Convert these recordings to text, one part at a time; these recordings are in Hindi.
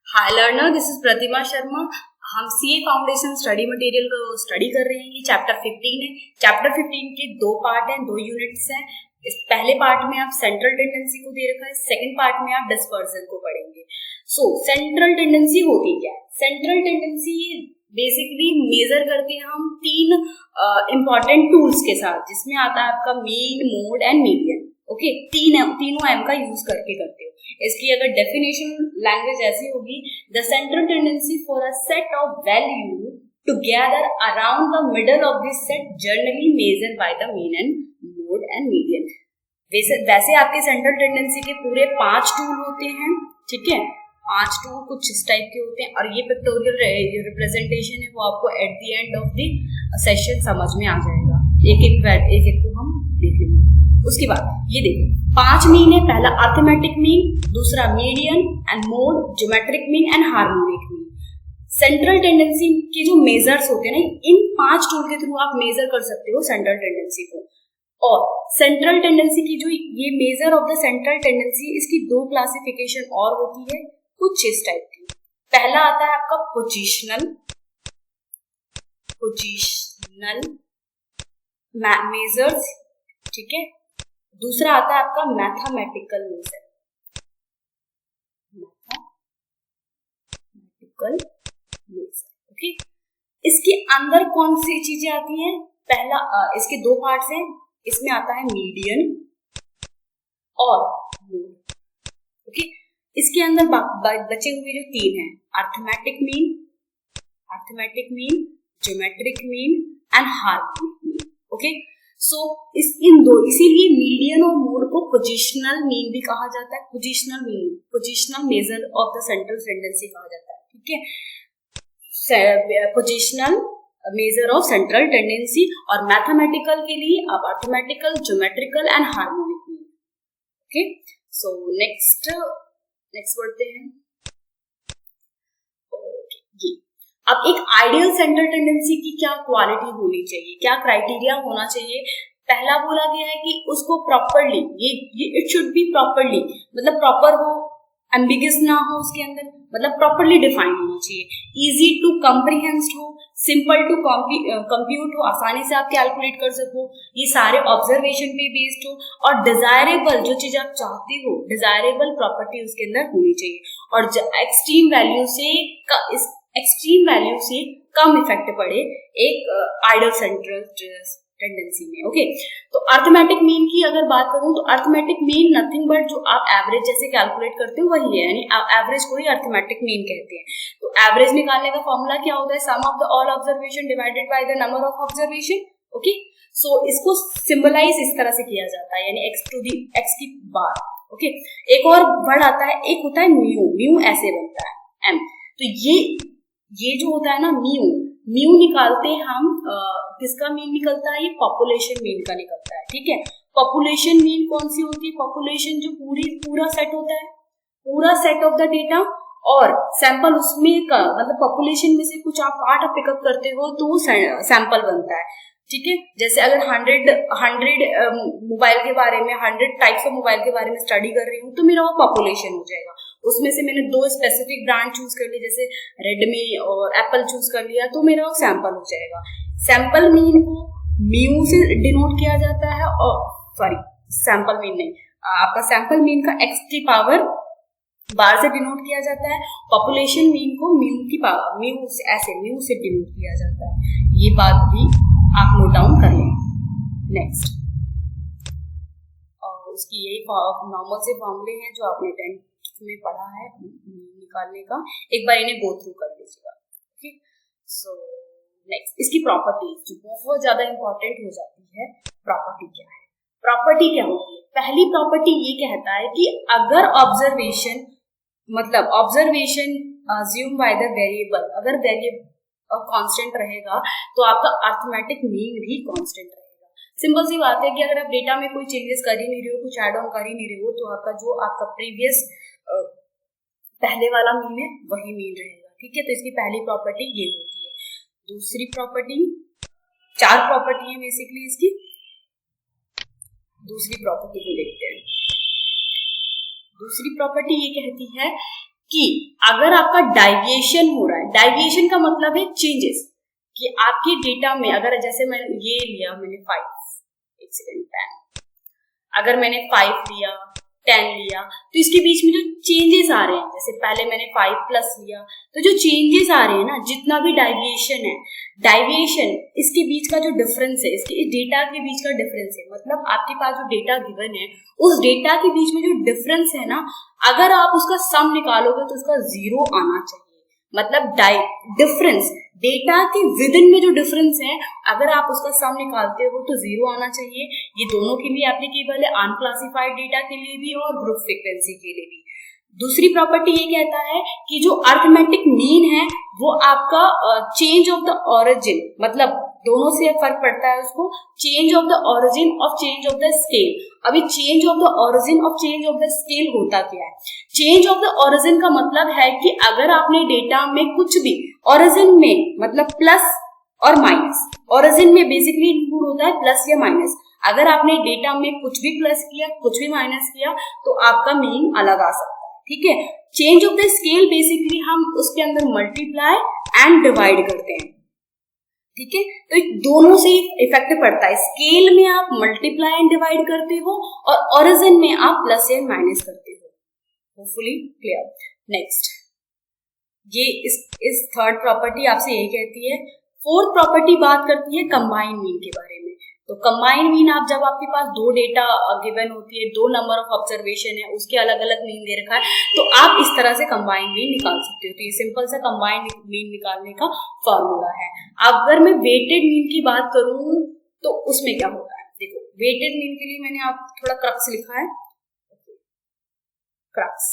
Hi learner, this is Pratima Sharma. हम सीए फाउंडेशन स्टडी मटेरियल को स्टडी कर रहे हैं। ये चैप्टर 15 है। चैप्टर 15 के दो पार्ट हैं, दो यूनिट्स हैं। इस पहले पार्ट में आप सेंट्रल टेंडेंसी को दे रखा है, सेकंड पार्ट में आप डिस्पर्जन को पढ़ेंगे। सेंट्रल टेंडेंसी होती क्या है? सेंट्रल टेंडेंसी बेसिकली मेजर करते हैं हम तीन इंपॉर्टेंट टूल्स के साथ, जिसमें आता है आपका mean, mode and median. Okay, तीनों एम का यूज करके करते हो। इसकी अगर डेफिनेशन लैंग्वेज ऐसी होगी, the central tendency for a set of value together around the middle of this set generally measure by the mean and mode and median. वैसे आपके सेंट्रल टेंडेंसी के पूरे 5 टूल होते हैं, ठीक है। 5 टूल कुछ इस टाइप के होते हैं, और ये पिक्टोरियल रिप्रेजेंटेशन है वो आपको at the end of the session समझ में आ जाएगा। एक को हम देख लेंगे। उसके बाद ये देखो, 5 मीन है। पहला अर्थमेटिक मीन, दूसरा median and mode, geometric mean and harmonic mean. Central tendency के जो मेजर्स होते हैं ना, इन 5 टूल के थ्रू आप मेजर कर सकते हो सेंट्रल टेंडेंसी को। और सेंट्रल टेंडेंसी की जो ये major of the central tendency, इसकी 2 क्लासिफिकेशन और होती है कुछ इस टाइप की। पहला आता है आपका पोजिशनल मेजर्स, ठीक है। दूसरा आता है आपका मैथमेटिकल मेजर, ओके। इसके अंदर कौन सी चीजें आती हैं? पहला इसके 2 पार्ट्स हैं। इसमें आता है मीडियन और मोड, ओके। इसके अंदर बचे हुए जो 3 हैं, arithmetic mean, geometric mean and harmonic mean, okay. इसीलिए मीडियन और मोड को पोजिशनल मीन भी कहा जाता है, positional major of the central tendency कहा जाता है, ठीक है। Positional measure of central tendency. और मैथमेटिकल के लिए आप arithmetical, geometrical and harmonic mean, okay. So next बढ़ते हैं। अब एक आइडियल सेंट्रल टेंडेंसी की क्या क्वालिटी होनी चाहिए, क्या क्राइटेरिया होना चाहिए? पहला बोला गया है कि उसको प्रॉपरली, ये इट शुड बी प्रॉपरली, मतलब प्रॉपर हो, एम्बिगस ना हो उसके अंदर, मतलब प्रॉपरली डिफाइन होना चाहिए। इजी टू कॉम्प्रिहेंस्ड हो, सिंपल टू कंप्यूट हो, आसानी से आप कैलकुलेट कर सको, ये सारे ऑब्जर्वेशन पे बेस्ड हो, और डिजायरेबल, जो चीज आप चाहते हो, डिजायरेबल प्रॉपर्टी उसके अंदर होनी चाहिए, और एक्सट्रीम वैल्यू से कम इफेक्ट पड़े एक आइडियल सेंट्रल टेंडेंसी में, ओके। तो अर्थमेटिक मीन की अगर बात करूं तो अर्थमेटिक मीन नथिंग बट जो आप एवरेज जैसे कैलकुलेट करते हो वही है, यानी एवरेज को ही अर्थमेटिक मीन कहते हैं। तो एवरेज निकालने का फॉर्मूला क्या होता है? Sum of the all observation divided by the number of observation, okay. So इसको सिंबलाइज इस तरह से किया जाता है, यानी x टू दी x की बार, ओके। एक और वर्ड आता है, एक होता है म्यू ऐसे बनता है m। तो ये जो होता है ना म्यू निकालते हैं हम, किसका मीन निकलता है? ये पॉपुलेशन मीन का निकलता है, ठीक है। पॉपुलेशन मीन कौन सी होती है? पॉपुलेशन जो पूरा सेट होता है, पूरा सेट ऑफ द डेटा, और सैंपल उसमें का, मतलब पॉपुलेशन में से कुछ आप पार्ट पिकअप करते हो तो वो सैंपल बनता है, ठीक है। जैसे अगर 100 मोबाइल के बारे में, 100 टाइप्स ऑफ मोबाइल के बारे में स्टडी कर रही हूँ, तो मेरा वो पॉपुलेशन हो जाएगा। उसमें से मैंने 2 स्पेसिफिक ब्रांड चूज कर ली, जैसे रेडमी और एप्पल चूज कर लिया, तो मेरा वो सैंपल हो जाएगा। सैंपल मीन को म्यू से डिनोट किया जाता है, और सैंपल मीन नहीं, आपका सैंपल मीन का x की पावर बार से डिनोट किया जाता है। पॉपुलेशन मीन को म्यू से डिनोट किया जाता है। ये बात भी आप नोट डाउन कर लें। नेक्स्ट, और उसकी यही नॉर्मल से फॉर्मूले हैं जो आपने 10th में पढ़ा है निकालने का, एक बार इन्हें गो थ्रू कर लीजिएगा, ओके। सो नेक्स्ट, इसकी प्रॉपर्टीज जो बहुत ज्यादा इंपॉर्टेंट हो जाती है। प्रॉपर्टी क्या है? प्रॉपर्टी क्या होती है? पहली प्रॉपर्टी ये कहता है कि अगर observation assume by the variable, अगर वेरिएबल कांस्टेंट रहेगा तो आपका अर्थमेटिक मीन भी कांस्टेंट रहेगा। सिंपल सी बात है कि अगर आप डेटा में कोई चेंजेस कर ही नहीं रहे हो, कुछ ऐड ऑन कर ही नहीं रहे हो, तो आपका प्रीवियस पहले वाला मीन है वही मीन रहेगा, ठीक है। तो इसकी पहली प्रॉपर्टी ये होती है। दूसरी प्रॉपर्टी, 4 प्रॉपर्टी है बेसिकली इसकी। दूसरी प्रॉपर्टी को देखते हैं। दूसरी प्रॉपर्टी ये कहती है कि अगर आपका डाइविएशन हो रहा है, डाइविएशन का मतलब है चेंजेस, कि आपके डेटा में अगर जैसे मैंने ये लिया, मैंने 5, एक सेकेंड 10, अगर मैंने 5 लिया 10 लिया, तो इसके बीच में जो चेंजेस आ रहे हैं, जैसे पहले मैंने 5+ लिया, तो जो चेंजेस आ रहे हैं ना, जितना भी डाइविएशन है, डाइविएशन इसके बीच का जो डिफरेंस है, इसके डेटा के बीच का डिफरेंस है, मतलब आपके पास जो डेटा गिवन है उस डेटा के बीच में जो डिफरेंस है ना, अगर आप उसका सम निकालोगे तो उसका 0 आना चाहिए। मतलब डिफरेंस डेटा के विद इन में जो डिफरेंस है, अगर आप उसका सम निकालते हो तो 0 आना चाहिए। ये दोनों के लिए एप्लीकेबल है, अनक्लासिफाइड डेटा के लिए भी और ग्रुप फ्रीक्वेंसी के लिए भी। दूसरी प्रॉपर्टी ये कहता है कि जो अरिथमेटिक मीन है वो आपका चेंज ऑफ द ओरिजिन, मतलब दोनों से फर्क पड़ता है उसको, change of the origin of change of the scale. अभी change of the origin of change of the scale होता क्या है? चेंज ऑफ द ओरिजिन का मतलब है कि अगर आपने डेटा में कुछ भी ओरिजिन में, मतलब प्लस और माइनस, ओरिजिन में बेसिकली इंक्लूड होता है प्लस या माइनस, अगर आपने डेटा में कुछ भी प्लस किया कुछ भी माइनस किया तो आपका मीन अलग आ सकता है। ठीक है, change of the scale basically हम उसके अंदर मल्टीप्लाई एंड डिवाइड करते हैं। ठीक है, तो दोनों से इफेक्ट पड़ता है। स्केल में आप मल्टीप्लाई एंड डिवाइड करते हो और ओरिजिन में आप प्लस या माइनस करते हो। Hopefully clear. नेक्स्ट, ये इस थर्ड प्रॉपर्टी आपसे यही कहती है। फोर्थ प्रॉपर्टी बात करती है कंबाइंड मीन के बारे में। तो कंबाइंड मीन, आप जब आपके पास दो डेटा गिवन होती है, दो नंबर ऑफ ऑब्जर्वेशन है, उसके अलग अलग मीन दे रखा है, तो आप इस तरह से कंबाइंड मीन निकाल सकते हो। तो ये सिंपल सा कंबाइंड मीन निकालने का फॉर्मूला है। अगर मैं वेटेड मीन की बात करूं तो उसमें क्या होता है, देखो वेटेड मीन के लिए मैंने आप थोड़ा क्रक्स लिखा है, क्रक्स।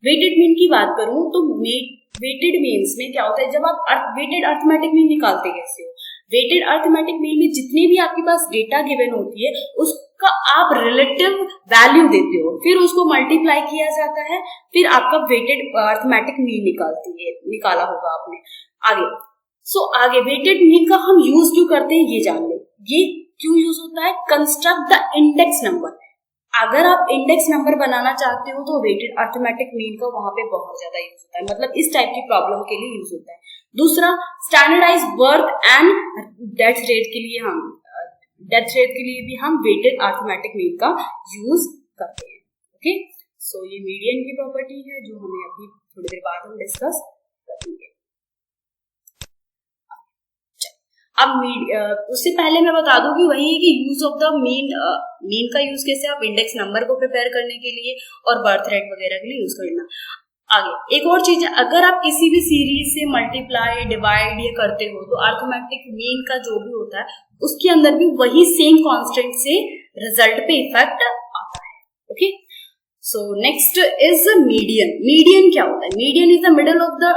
वेटेड मीन की बात करूं तो वेटेड मीन्स में क्या होता है, जब आप वेटेड अरिथमेटिक मीन निकालते कैसे हो? वेटेड अरिथमेटिक मीन में जितने भी आपके पास डेटा गिवन होती है उसका आप रिलेटिव वैल्यू देते हो, फिर उसको मल्टीप्लाई किया जाता है, फिर आपका वेटेड अरिथमेटिक मीन निकाला होगा आपने। आगे वेटेड मीन का हम यूज क्यों करते हैं ये जान ले। ये क्यों यूज होता है? Construct the index number. अगर आप इंडेक्स नंबर बनाना चाहते हो तो वेटेड अरिथमेटिक मीन का वहां पे बहुत ज्यादा यूज होता है, मतलब इस टाइप की प्रॉब्लम के लिए यूज होता है। दूसरा, standardize birth and death rate के लिए भी हम वेटेड अरिथमेटिक मीन का यूज करते हैं। ओके, सो ये मीडियन की प्रॉपर्टी है जो हमें अभी थोड़ी देर बाद हम डिस्कस करेंगे। अब उससे पहले मैं बता दूं कि वही है कि यूज ऑफ द मीन का यूज कैसे, आप इंडेक्स नंबर को प्रिपेयर करने के लिए और बर्थ रेट वगैरह के लिए यूज करना। आगे एक और चीज है, अगर आप किसी भी सीरीज से मल्टीप्लाई डिवाइड ये करते हो तो अरिथमेटिक मीन का जो भी होता है उसके अंदर भी वही सेम कांस्टेंट से रिजल्ट पे इफेक्ट आता है। Okay, so next is median. Median क्या होता है? Median is the middle of the,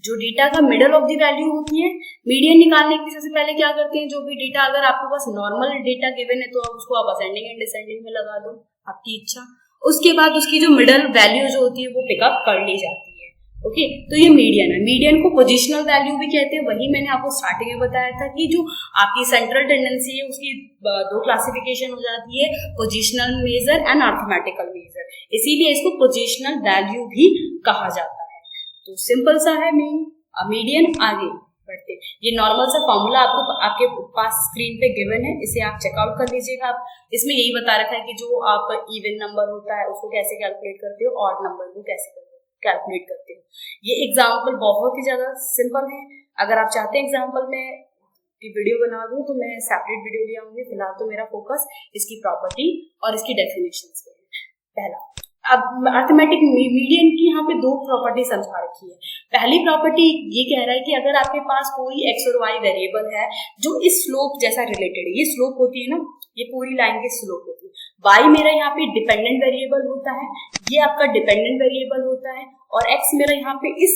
जो डेटा का मिडल ऑफ द वैल्यू होती है। मीडियन निकालने के सबसे पहले क्या करते हैं, जो भी डेटा अगर आपके पास नॉर्मल डेटा गिवन है तो आप उसको आप असेंडिंग एंड डिसेंडिंग में लगा दो, आपकी इच्छा। उसके बाद उसकी जो मिडल वैल्यू जो होती है वो पिकअप कर ली जाती है। ओके, तो ये मीडियन है। मीडियन को पोजिशनल वैल्यू भी कहते हैं। वही मैंने आपको स्टार्टिंग में बताया था कि जो आपकी सेंट्रल टेंडेंसी है उसकी दो क्लासिफिकेशन हो जाती है, positional measure and arithmetical measure, इसीलिए इसको पोजिशनल वैल्यू भी कहा जाता है। तो सिंपल सा है मीडियन। आगे बढ़ते, ये नॉर्मल सा फॉर्मूला आपके पास स्क्रीन पे गिवन है, इसे आप चेकआउट कर लीजिएगा। आप इसमें यही बता रखा है कि जो आप इवन नंबर होता है उसको कैसे कैलकुलेट करते हो, ऑड नंबर को कैसे कैलकुलेट करते हो। ये एग्जाम्पल बहुत ही ज्यादा सिंपल है। अगर आप चाहते हैं एग्जाम्पल में वीडियो बना दूं तो मैं सेपरेट वीडियो ले आऊंगी। फिलहाल तो मेरा फोकस इसकी प्रॉपर्टी और इसकी डेफिनेशन पे है। पहला, अब अरिथमेटिक मीडियन की यहाँ पे दो प्रॉपर्टी समझा रखी है। पहली प्रॉपर्टी ये कह रहा है कि अगर आपके पास कोई एक्स और वाई वेरिएबल है जो इस स्लोप जैसा रिलेटेड है, ये स्लोप होती है ना, ये पूरी लाइन की स्लोप होती है। वाई मेरा यहाँ पे डिपेंडेंट वेरिएबल होता है, ये आपका डिपेंडेंट वेरिएबल होता है, और एक्स मेरा यहाँ पे इस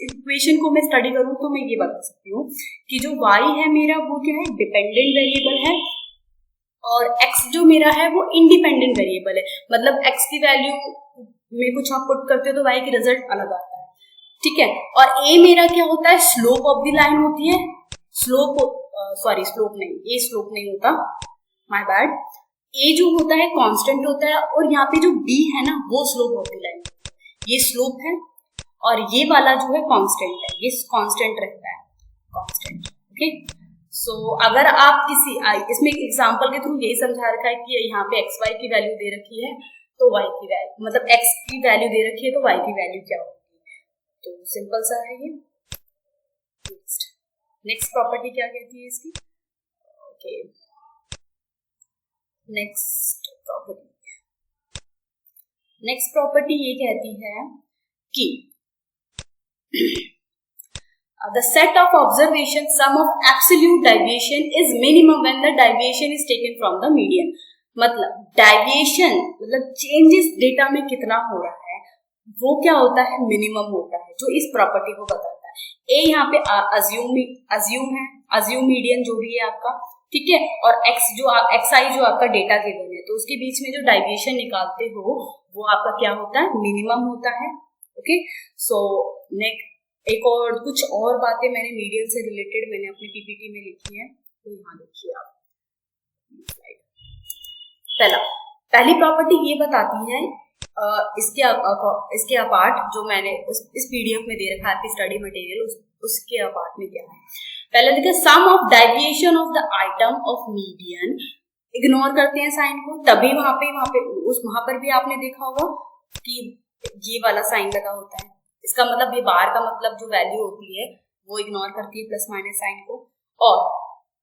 इक्वेशन को मैं स्टडी करूँ तो मैं ये बता सकती हूँ कि जो वाई है मेरा वो क्या है, डिपेंडेंट वेरिएबल है, और x जो मेरा है वो इंडिपेंडेंट वेरिएबल है। मतलब x की वैल्यू में कुछ आप पुट करते हो तो y की रिजल्ट अलग आता है। ठीक है, और a मेरा क्या होता है, स्लोप ऑफ द लाइन होती है। स्लोप नहीं होता, माय बैड। a जो होता है कांस्टेंट होता है, और यहाँ पे जो b है ना वो स्लोप ऑफ द लाइन। ये स्लोप है और ये वाला जो है कांस्टेंट है, ये कांस्टेंट रहता है, कांस्टेंट। ओके, सो अगर आप किसी इसमें एग्जांपल के थ्रू यही समझा रखा है कि यहाँ पे एक्स वाई की वैल्यू दे रखी है तो वाई की वैल्यू, मतलब एक्स की वैल्यू दे रखी है तो वाई की वैल्यू क्या होगी, तो सिंपल सा है ये। नेक्स्ट प्रॉपर्टी क्या कहती है इसकी? ओके, नेक्स्ट प्रॉपर्टी ये कहती है कि the set of observation sum of absolute deviation is minimum when the deviation is taken from the median। मतलब डेविएशन मतलब चेंजेस डेटा में कितना हो रहा है वो क्या होता है, मिनिमम होता है, जो इस प्रॉपर्टी को बताता है। ए यहाँ पे अज्यूम मीडियन जो भी है आपका, ठीक है, और एक्स आई जो आपका डेटा गिवन है, तो उसके बीच में जो डेविएशन निकालते हो वो आपका क्या होता है, मिनिमम होता है। ओके, सो नेक्स्ट एक और कुछ और बातें मैंने मीडियन से रिलेटेड मैंने अपनी पीपीटी में लिखी है, तो यहाँ देखिए आप। पहली प्रॉपर्टी ये बताती है इसके अपार्ट जो मैंने इस पीडीएफ में दे रखा है स्टडी मटेरियल, उसके अपार्ट में क्या है। पहले देखिए, sum of deviation of the item of median, ignore करते हैं साइन को, तभी वहां पर भी आपने देखा होगा कि ये वाला साइन लगा होता है, इसका मतलब ये बाहर का मतलब जो वैल्यू होती है वो इग्नोर करती है प्लस माइनस साइन को। और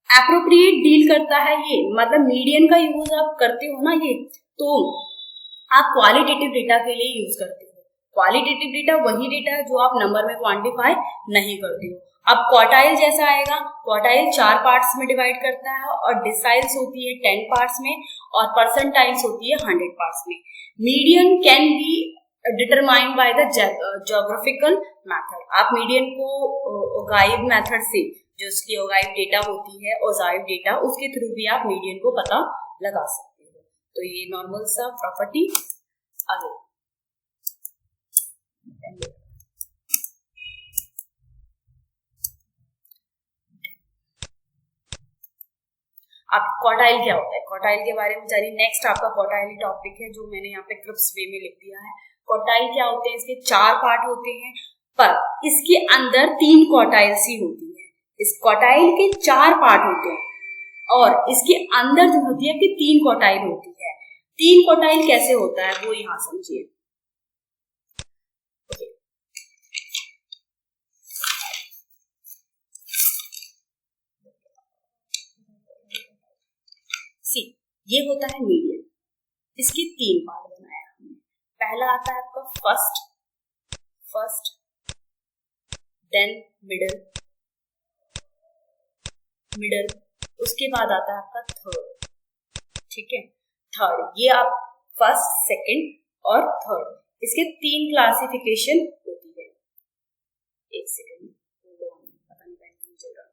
एप्रोप्रिएट डील करता है ये, मतलब मीडियन का यूज आप करते हो ना, ये तो आप क्वालिटेटिव डेटा के लिए यूज करते हो। क्वालिटेटिव डेटा वही डेटा है जो आप नंबर में क्वांटिफाई नहीं करते हो। अब क्वार्टाइल जैसा आएगा, क्वार्टाइल 4 पार्ट्स में डिवाइड करता है और डिसाइल्स होती है 10 पार्ट्स में और परसेंटाइल्स होती है 100 पार्ट्स में। Median can be determined by the geographical method. आप मीडियन को ओगाइव मेथड से, जो उसकी ओगाइव डेटा होती है, ओगाइव डेटा, उसके थ्रू भी आप मीडियन को पता लगा सकते हो। तो ये नॉर्मल सा प्रॉपर्टी। आगे अब क्वार्टाइल क्या होता है, क्वार्टाइल के बारे में जानिए। नेक्स्ट आपका क्वार्टाइल टॉपिक है जो मैंने यहाँ पे क्रिप्स वे में लिख दिया है। क्वार्टाइल क्या होते हैं, इसके 4 पार्ट होते हैं, पर इसके अंदर 3 क्वार्टाइल्स ही होती है। इस क्वार्टाइल के 4 पार्ट होते हैं और इसके अंदर जो होती है कि 3 क्वार्टाइल होती है। 3 क्वार्टाइल कैसे होता है वो यहाँ समझिए। ये होता है मीडियन, इसके 3 पार्ट बनाया हमने। पहला आता है आपका फर्स्ट, देन मिडल, उसके बाद आता है आपका थर्ड, ठीक है, थर्ड। ये आप फर्स्ट, सेकंड और थर्ड, इसके 3 क्लासिफिकेशन होती है। एक सेकंड, पता नहीं पेंटिंग चल रहा।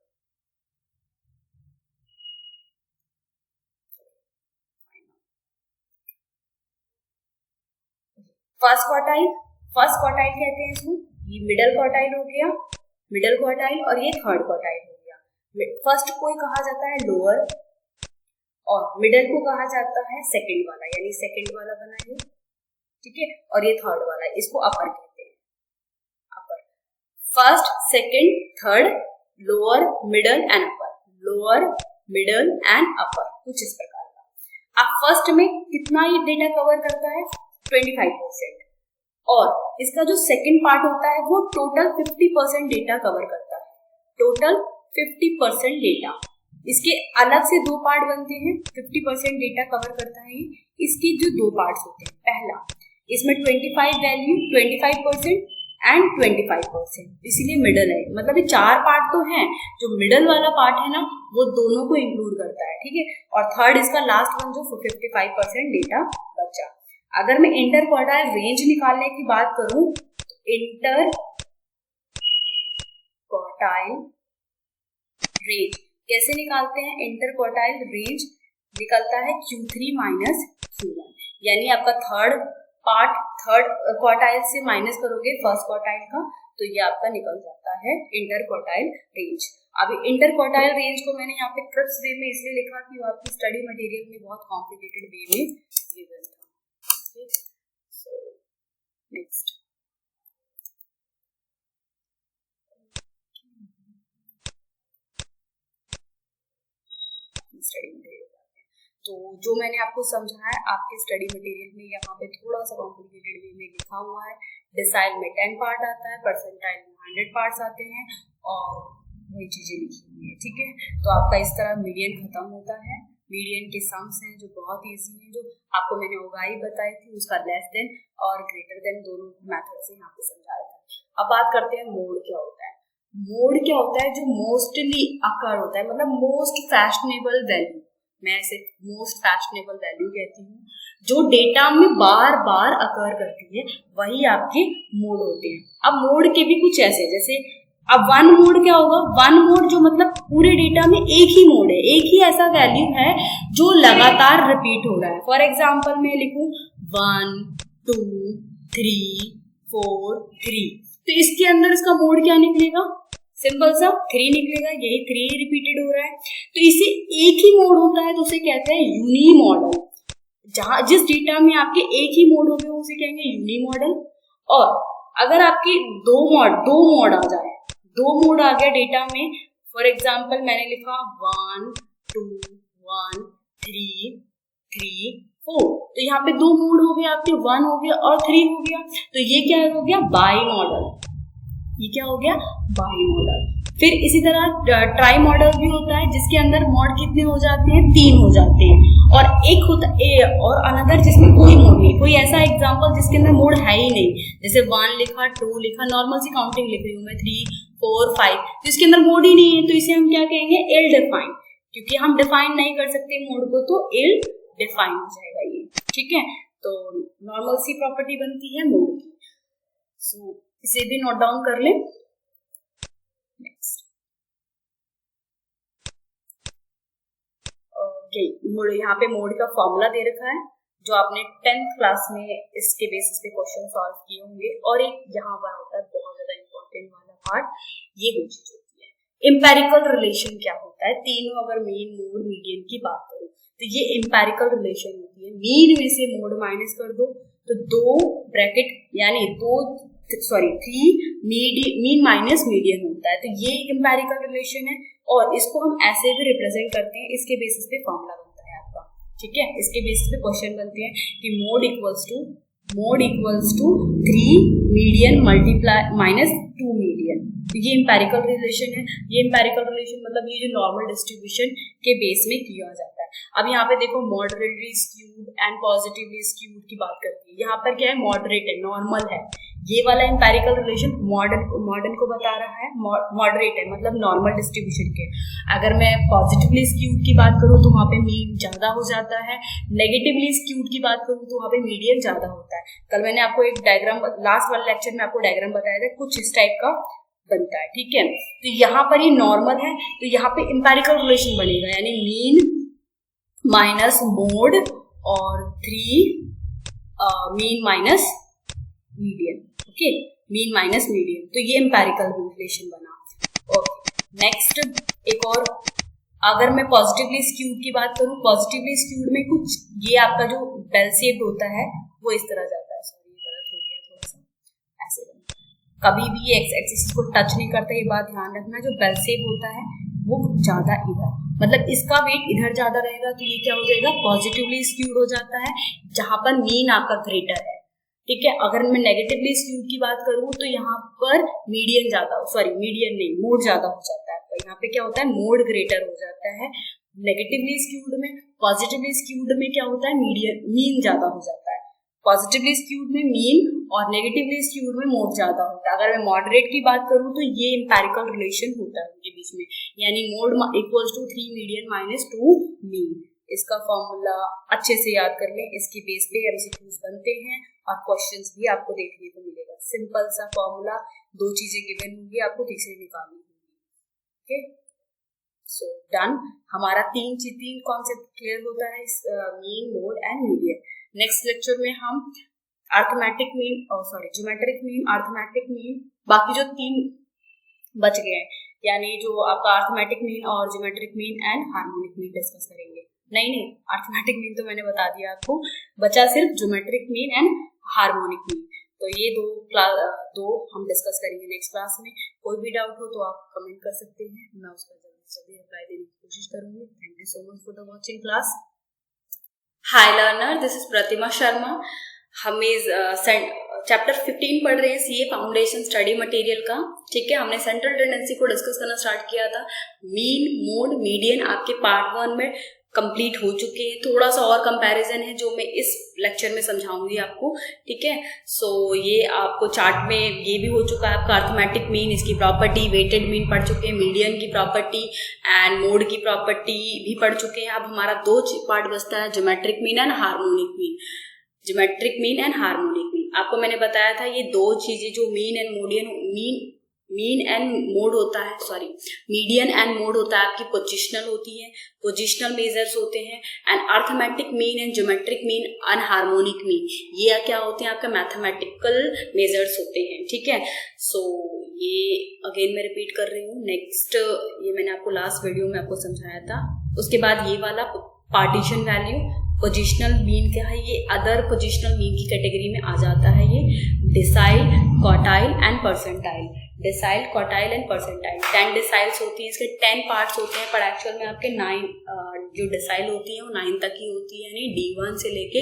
फर्स्ट क्वार्टाइल कहते हैं इसको। ये मिडल क्वार्टाइल हो गया, मिडल क्वार्टाइल, और ये थर्ड क्वार्टाइल हो गया। फर्स्ट को कहा जाता है लोअर और मिडल को कहा जाता है सेकंड वाला, यानी सेकंड वाला बना है, ठीक है, और ये थर्ड वाला, इसको अपर कहते हैं। Upper, first, second, third, lower, middle and upper, lower, middle and upper, कुछ इस प्रकार का। अब फर्स्ट में कितना ये डेटा कवर करता है, 25%, और इसका जो सेकंड पार्ट होता है वो टोटल 50% डेटा कवर करता है, टोटल 50% डेटा। इसके अलग से 2 पार्ट बनते हैं, 50% डेटा कवर करता है। इसके जो 2 पार्ट्स होते हैं, पहला इसमें 25 वैल्यू, 25% एंड 25%, इसीलिए मिडल है। मतलब ये 4 पार्ट तो हैं, जो मिडल वाला पार्ट है ना वो दोनों को इंक्लूड करता है, ठीक है, और थर्ड इसका लास्ट वन जो 55% डेटा बचा। अगर मैं इंटर क्वार्टाइल रेंज निकालने की बात करूं तो इंटर क्वार्टाइल रेंज कैसे निकालते हैं, इंटर क्वार्टाइल रेंज निकलता है Q3 माइनस Q1, यानी आपका थर्ड क्वार्टाइल से माइनस करोगे फर्स्ट क्वार्टाइल का, तो ये आपका निकल जाता है इंटर क्वार्टाइल रेंज। अब इंटर क्वार्टाइल रेंज को मैंने यहाँ पे क्रिप्स वे में इसलिए लिखा कि वो आपकी स्टडी मटेरियल में बहुत कॉम्प्लिकेटेड वे में गिवन था। So next तो जो मैंने आपको समझाया आपके स्टडी मटेरियल में यहाँ पे थोड़ा सा कॉम्प्लिकेटेड वे में लिखा हुआ है। डिसाइल में 10 पार्ट आता है, परसेंटाइल में 100 पार्ट्स आते हैं और वही चीजें लिखी हुई है। ठीक है, तो आपका इस तरह मीडियन खत्म होता है। मीडियन के सम्स हैं जो बहुत ईजी हैं, जो आपको मैंने उगाई बताई थी, उसका लेस देन और ग्रेटर देन दोनों मेथड से यहाँ पे समझाया था। अब बात करते हैं मोड क्या होता है। मोड क्या होता है, जो मोस्टली अकर होता है, मतलब मोस्ट फैशनेबल वैल्यू, मैं इसे मोस्ट फैशनेबल वैल्यू कहती हूँ, जो डेटा में बार बार अकर करती है, वही आपके मोड होते हैं। अब मोड के भी कुछ ऐसे, जैसे अब वन मोड क्या होगा, वन मोड जो मतलब पूरे डेटा में एक ही मोड है, एक ही ऐसा वैल्यू है जो लगातार रिपीट हो रहा है। फॉर एग्जाम्पल मैं लिखूं 1 2 3 4 3, तो इसके अंदर इसका मोड क्या निकलेगा, सिंपल सा 3 निकलेगा, यही 3 रिपीटेड हो रहा है, तो इसे एक ही मोड होता है तो उसे कहते हैं यूनी मॉडल। जहां जिस डेटा में आपके एक ही मोड हो गए उसे कहेंगे यूनी मॉडल। और अगर आपके दो मोड आ जाए, दो मोड आ गया डेटा में, फॉर एग्जाम्पल मैंने लिखा 1 2 1 3 3 4, तो यहाँ पे दो मोड हो गए आपके, 1 हो गया और 3 हो गया, तो ये क्या हो गया, बाई मॉडल। ये क्या हो गया, बाई मॉडल। फिर इसी तरह ट्राई मॉडल भी होता है, जिसके अंदर मोड कितने हो जाते हैं, 3 हो जाते हैं, और एक होता और अनदर जिसमें कोई मोड नहीं, कोई ऐसा एग्जांपल जिसके अंदर मोड है ही नहीं, जैसे 1 लिखा 2 लिखा, नॉर्मल सी काउंटिंग लिख रही हूँ मैं 3 4 5, तो इसके अंदर मोड ही नहीं है, तो इसे हम क्या कहेंगे, इल डिफाइन, क्योंकि हम डिफाइन नहीं कर सकते मोड को, तो इल डिफाइन हो जाएगा ये। ठीक है, तो नॉर्मल सी प्रॉपर्टी बनती है मोड की। सो इसे भी नोट डाउन कर लें। नेक्स्ट यहाँ पे मोड का फॉर्मूला दे रखा है, जो आपने 10th क्लास में इसके बेसिस पे क्वेश्चन सॉल्व किए होंगे, और एक यहाँ पर होता है बहुत ज्यादा इंपॉर्टेंट वाला पार्ट, ये वो चीज होती है एम्पेरिकल रिलेशन। क्या होता है, तीनों अगर मीन मोड मीडियन की बात करूं तो ये एम्पेरिकल रिलेशन होती है। मीन में से मोड माइनस कर दो तो 2 ब्रैकेट यानी 3 मीन माइनस मीडियन होता है, तो ये एक एम्पेरिकल रिलेशन है, और इसको हम ऐसे भी रिप्रेजेंट करते हैं, इसके बेसिस पे फॉर्मूला बनता है आपका। ठीक है, इसके बेसिस पे क्वेश्चन बनते हैं कि mode equals to 3 median multiply minus 2 median, तो ये एम्पेरिकल रिलेशन है। ये एम्पेरिकल रिलेशन मतलब ये जो नॉर्मल डिस्ट्रीब्यूशन के बेस में किया जाता है। अब यहाँ पे देखो moderately skewed and positively skewed की बात करती है, यहाँ पर क्या है, मॉडरेट है, नॉर्मल है। ये वाला एम्पेरिकल रिलेशन मॉडर्न को बता रहा है, मॉडरेट है मतलब नॉर्मल डिस्ट्रीब्यूशन के। अगर मैं पॉजिटिवली स्क्यूड की बात करूँ तो वहाँ पे मीन ज्यादा हो जाता है, नेगेटिवली स्क्यूड की बात करूँ तो वहाँ पे मीडियन ज्यादा होता है। कल मैंने आपको एक डायग्राम, लास्ट वाले लेक्चर में आपको डायग्राम बताया था, कुछ इस टाइप का बनता है। ठीक है, तो यहाँ पर ये नॉर्मल है, तो यहाँ पे एम्पेरिकल रिलेशन बनेगा, यानी मीन माइनस मोड और 3 mean minus median. Okay, mean minus median, तो ये एम्पेरिकल रिलेशन बना। ओके, नेक्स्ट एक और, अगर मैं पॉजिटिवली स्क्यूड की बात करूं, पॉजिटिवली स्क्यूड में कुछ ये आपका जो बेल शेप होता है वो इस तरह जाता है, सॉरी गलत हो गया थोड़ा सा, ऐसे बनता है, कभी भी एक्स एक्सिस को टच नहीं करता, ये बात ध्यान रखना। जो बेल शेप होता है वो ज्यादा इधर, मतलब इसका वेट इधर ज्यादा रहेगा, तो ये क्या हो जाएगा, पॉजिटिवली स्क्यूड हो जाता है, जहां पर मीन आपका ग्रेटर है। ठीक है, अगर मैं नेगेटिवली स्क्यूड की बात करूं तो यहाँ पर मीडियन ज्यादा, सॉरी मीडियन नहीं, मोड ज्यादा हो जाता है। तो यहाँ पे क्या होता है, मोड ग्रेटर हो जाता है नेगेटिवली स्क्यूड में। पॉजिटिवली स्क्यूड में क्या होता है, मीन ज्यादा हो जाता है। पॉजिटिवली स्क्यूड में मीन और नेगेटिवली स्क्यूड में मोड ज्यादा होता है। अगर मैं मॉडरेट की बात करूं तो ये एम्पेरिकल रिलेशन होता है उनके बीच में, यानी mode equals to 3 median minus 2 mean. इसका फॉर्मूला अच्छे से याद कर लें, इसके बेस पे एमसीक्यूज बनते हैं और क्वेश्चंस भी आपको देखने को मिलेगा। सिंपल सा फॉर्मूला, 2 चीजें गिवन होंगी, आपको तीसरी निकालनी होगी। Okay, so done. हमारा 3 कॉन्सेप्ट क्लियर होता है, mean, mode and median. Next lecture में हम arithmetic mean, geometric mean, arithmetic mean, बाकी जो 3 बच गए हैं, यानी जो आपका अर्थमेटिक मीन और geometric mean and harmonic mean discuss करेंगे। नहीं, अर्थमेटिक मीन तो मैंने बता दिया आपको, बचा सिर्फ geometric mean and harmonic mean. तो ये दो हम डिस्कस करेंगे नेक्स्ट क्लास में। कोई भी डाउट हो तो आप कमेंट कर सकते हैं, मैं उसका जल्दी से जल्दी रिप्लाई देने की कोशिश करूंगी। Thank you so much for the watching class. Hi learner, this is Pratima Sharma. हम इस चैप्टर 15 पढ़ रहे हैं, सीए फाउंडेशन स्टडी मटेरियल का। ठीक है, हमने सेंट्रल टेंडेंसी को डिस्कस करना स्टार्ट किया था। मीन, मोड, मीडियन आपके पार्ट 1 में कंप्लीट हो चुके हैं। थोड़ा सा और कंपैरिजन है जो मैं इस लेक्चर में समझाऊंगी आपको। ठीक है, सो ये आपको चार्ट में ये भी हो चुका है आपका अर्थमेटिक मीन, इसकी प्रॉपर्टी, वेटेड मीन पढ़ चुके हैं, मीडियन की प्रॉपर्टी एंड मोड की प्रॉपर्टी भी पढ़ चुके हैं। अब हमारा 2 पार्ट बचता है, geometric mean and harmonic mean. Geometric mean and harmonic mean आपको मैंने बताया था, ये 2 चीजें जो मीन एंड मोड होता है, सॉरी मीडियन एंड मोड होता है आपकी पोजिशनल होती है, पोजिशनल मेजर्स होते हैं। And arithmetic mean and geometric mean and harmonic mean ये क्या होते हैं आपका मैथमेटिकल मेजर्स होते हैं। ठीक है, सो ये अगेन मैं रिपीट कर रही हूँ। नेक्स्ट ये मैंने आपको लास्ट वीडियो में आपको समझाया था। उसके बाद ये वाला पार्टीशन वैल्यू, पोजिशनल मीन क्या है, ये अदर पोजिशनल मीन की कैटेगरी में आ जाता है। ये decile, quartile and percentile, decile, quartile and percentile. 10 deciles होती हैं, इसके 10 पार्ट्स होते हैं, पर एक्चुअल में आपके 9 जो डिसाइल होती है वो 9 तक ही होती है, यानी D1 से लेके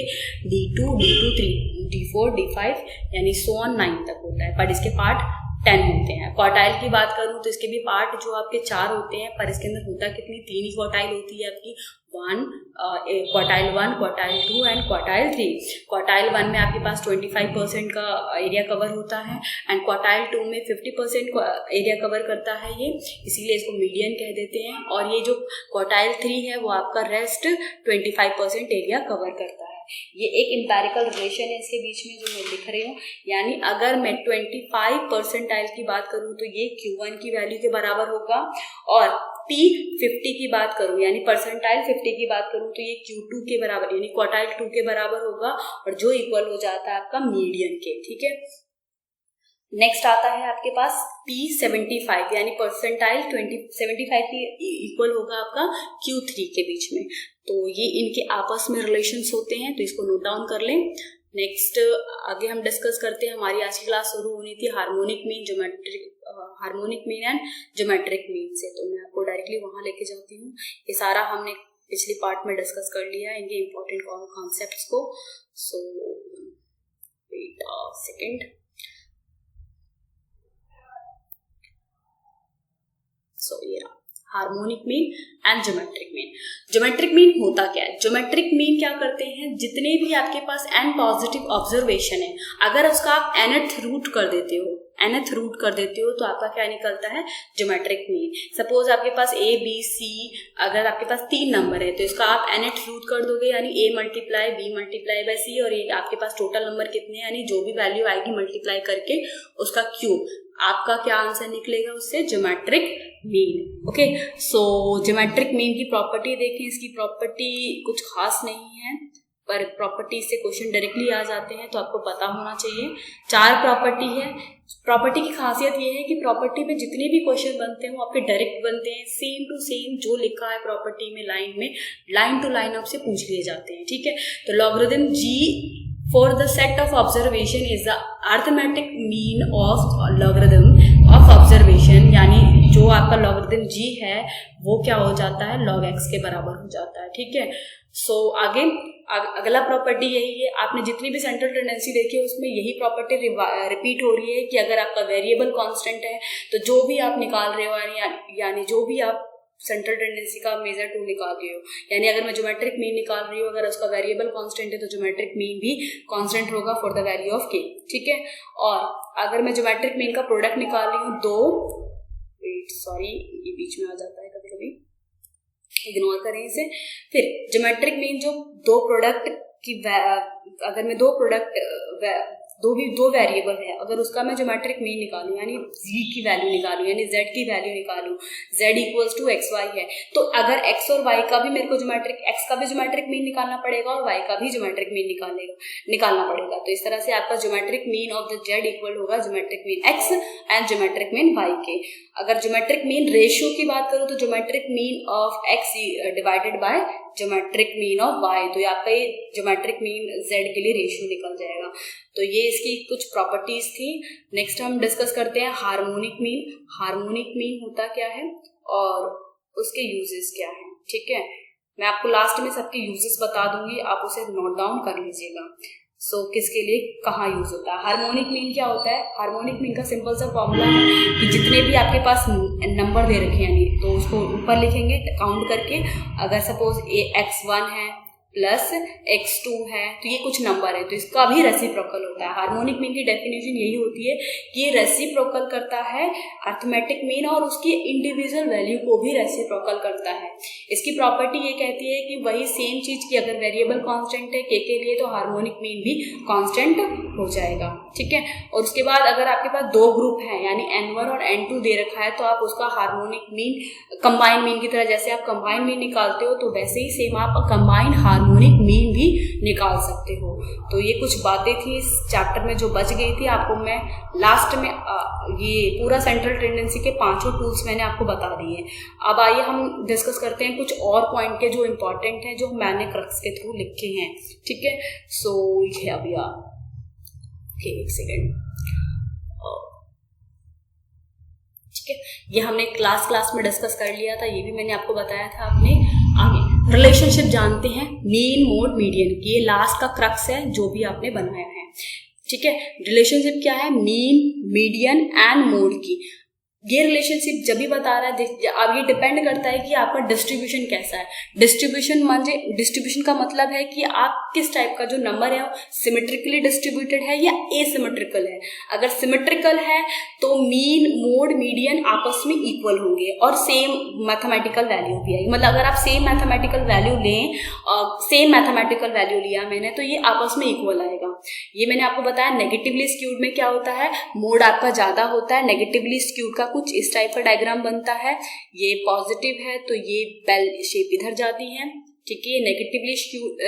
D2, D2, 3, D4, D5 यानी सो ऑन 9 तक होता है, पर इसके पार्ट 10 होते हैं। क्वार्टाइल की बात करूं तो इसके भी पार्ट जो आपके 4 होते हैं, पर इसके अंदर होता कितनी 3 ही क्वार्टाइल होती है आपकी, quartile 1, quartile 2 and quartile 3। Quartile 1 में आपके पास 25% का एरिया कवर होता है एंड क्वार्टाइल 2 में 50% एरिया कवर करता है ये, इसीलिए इसको मीडियन कह देते हैं। और ये जो क्वार्टाइल 3 है वो आपका रेस्ट 25% एरिया कवर करता है। ये एक एम्पिरिकल रिलेशन है इसके बीच में जो मैं लिख रही हूँ, यानी अगर मैं 25 परसेंटाइल की बात करूँ तो ये Q1 की वैल्यू के बराबर होगा, और P 50 की बात करूँ यानी परसेंटाइल 50 की बात करूँ तो ये Q2 के बराबर यानी क्वार्टाइल 2 के बराबर होगा, और जो इक्वल हो जाता है आपका मीडियन के। ठीक है, नेक्स्ट आता है आपके पास P75 यानी परसेंटाइल 75 की इक्वल होगा आपका Q3 के बीच में। तो ये इनके आपस में रिलेशंस होते हैं, तो इसको नोट डाउन कर लें। नेक्स्ट आगे हम डिस्कस करते हैं, हमारी आज की क्लास शुरू होनी थी harmonic mean, harmonic mean and geometric mean से, तो मैं आपको डायरेक्टली वहां लेके जाती हूँ। ये सारा हमने पिछली पार्ट में डिस्कस कर लिया है, इनके इम्पोर्टेंट कॉन्सेप्ट्स को। सो वेट अ सेकेंड। सो ये harmonic mean and geometric mean. Geometric mean होता क्या है? ज्योमेट्रिक मीन क्या करते हैं, जितने भी आपके पास n पॉजिटिव ऑब्जर्वेशन है, अगर उसका आप nth रूट कर देते हो तो आपका क्या निकलता है, ज्योमेट्रिक मीन। सपोज आपके पास A, B, C, अगर आपके पास 3 नंबर है तो इसका आप nth रूट कर दोगे, यानी A multiply B multiply by C, और ये आपके पास टोटल नंबर कितने हैं, यानी जो भी वैल्यू आएगी मल्टीप्लाई करके उसका क्यूब, आपका क्या आंसर निकलेगा उससे, ज्योमेट्रिक मीन। ओके, सो ज्योमेट्रिक मीन की प्रॉपर्टी देखें। इसकी प्रॉपर्टी कुछ खास नहीं है, पर प्रॉपर्टी से क्वेश्चन डायरेक्टली आ जाते हैं, तो आपको पता होना चाहिए। 4 प्रॉपर्टी है। प्रॉपर्टी की खासियत ये है कि प्रॉपर्टी में जितने भी क्वेश्चन बनते हैं वो आपके डायरेक्ट बनते हैं, सेम टू सेम जो लिखा है प्रॉपर्टी में लाइन टू लाइन आपसे पूछ लिए जाते हैं। ठीक है, तो logarithm G for the set of observation is the arithmetic mean of logarithm of observation, यानी जो आपका लॉगरिथम G है वो क्या हो जाता है, log x के बराबर हो जाता है। ठीक है, सो आगे अगला प्रॉपर्टी यही है, आपने जितनी भी सेंट्रल टेंडेंसी देखी है उसमें यही प्रॉपर्टी रिपीट हो रही है कि अगर आपका वेरिएबल कांस्टेंट है तो जो भी आप निकाल रहे हो, यानी जो भी आप सेंट्रल टेंडेंसी का मेजर टू निकाल रहे हो, यानी अगर मैं ज्योमेट्रिक मीन निकाल रही हूँ, अगर उसका वेरिएबल कांस्टेंट है तो ज्योमेट्रिक मीन भी कांस्टेंट होगा for the value of k। ठीक है, और अगर मैं ज्योमेट्रिक मीन का प्रोडक्ट निकाल रही हूँ ये बीच में आ जाता है कभी कभी, इग्नोर करें इसे। फिर ज्योमेट्रिक मीन जो अगर मैं दो वेरिएबल है, अगर उसका मैं ज्योमेट्रिक मीन निकालूं यानी z की वैल्यू निकालूं यानी z की वैल्यू निकालूं, z इक्वल्स टू xy है, तो अगर x और y का भी मेरे को x का भी ज्योमेट्रिक मीन निकालना पड़ेगा और y का भी ज्योमेट्रिक मीन निकालना पड़ेगा। तो इस तरह से आपका geometric mean of the z equal होगा geometric mean x and geometric mean y के। अगर ज्योमेट्रिक मीन रेशियो की बात करूं तो geometric mean of x divided by geometric mean of y, तो आपका ये ज्योमेट्रिक मीन z के लिए रेशियो निकल जाएगा। तो ये इसकी कुछ प्रॉपर्टीज थी। नेक्स्ट हम डिस्कस करते हैं हार्मोनिक मीन। हार्मोनिक मीन होता क्या है और उसके यूजेस क्या है। ठीक है, मैं आपको लास्ट में सबके यूजेस बता दूंगी, आप उसे नोट डाउन कर लीजिएगा। किसके लिए कहाँ यूज होता है। हार्मोनिक मीन क्या होता है? हार्मोनिक मीन का सिंपल सा फॉर्मूला है कि जितने भी आपके पास नंबर दे रखे हैं, यानी तो उसको ऊपर लिखेंगे काउंट करके। अगर सपोज x1 है प्लस x2 है तो ये कुछ नंबर है, तो इसका भी रेसिप्रोकल होता है। हार्मोनिक मीन की डेफिनेशन यही होती है कि ये रेसिप्रोकल करता है अर्थमेटिक मीन और उसकी इंडिविजुअल वैल्यू को भी रेसिप्रोकल करता है। इसकी प्रॉपर्टी ये कहती है कि वही सेम चीज की अगर वेरिएबल कांस्टेंट है के लिए तो हार्मोनिक मीन भी कांस्टेंट हो जाएगा, ठीक है। और उसके बाद अगर आपके पास दो ग्रुप हैं यानी n1 और n2 दे रखा है तो आप उसका हार्मोनिक मीन कंबाइन मीन की तरह, जैसे आप कंबाइन मीन निकालते हो तो वैसे ही सेम आप कंबाइन हार्मोनिक मीन भी निकाल सकते हो। तो ये कुछ बातें थी इस चैप्टर में जो बच गई थी, आपको मैं लास्ट में ये पूरा सेंट्रल टेंडेंसी के 5 टूल्स मैंने आपको बता दिए। अब आइए हम डिस्कस करते हैं कुछ और पॉइंट के जो इम्पोर्टेंट हैं, जो मैंने क्रक्स के थ्रू लिखे हैं, ठीक है। ये अभी एक सेकेंड, ठीक है। ये हमने क्लास में डिस्कस कर लिया था, ये भी मैंने आपको बताया था। आपने आगे रिलेशनशिप जानते हैं मीन मोड मीडियन की, ये लास्ट का क्रक्स है जो भी आपने बनाया है, ठीक है। रिलेशनशिप क्या है? मीन मीडियन एंड मोड की। ये रिलेशनशिप जब भी बता रहा है, अब ये डिपेंड करता है कि आपका डिस्ट्रीब्यूशन कैसा है। डिस्ट्रीब्यूशन का मतलब है कि आप किस टाइप का जो नंबर है वो सिमेट्रिकली डिस्ट्रीब्यूटेड है या एसिमेट्रिकल है। अगर सिमेट्रिकल है तो मीन मोड मीडियन आपस में इक्वल होंगे और सेम मैथमेटिकल वैल्यू भी आएगी। मतलब अगर आप सेम मैथमेटिकल वैल्यू लें, सेम मैथमेटिकल वैल्यू लिया मैंने, तो ये आपस में इक्वल आएगा। ये मैंने आपको बताया। नेगेटिवली स्क्यूड में क्या होता है? मोड आपका ज्यादा होता है। नेगेटिवली स्क्यूड का कुछ इस टाइप का डायग्राम बनता है। ये पॉजिटिव है तो ये बेल शेप इधर जाती है, ठीक है। नेगेटिवली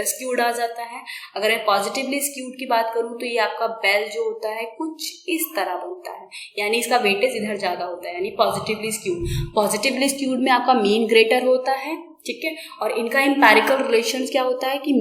स्क्यूड आ जाता है। अगर मैं पॉजिटिवली स्क्यूड की बात करूं तो ये आपका बेल जो होता है कुछ इस तरह बनता है, यानी इसका वेटेज इधर ज्यादा होता है, यानी पॉजिटिवली स्क्यूड। पॉजिटिवली स्क्यूड में आपका मीन ग्रेटर होता है, ठीक है। और इनका एम्पिरिकल रिलेशंस क्या होता है कि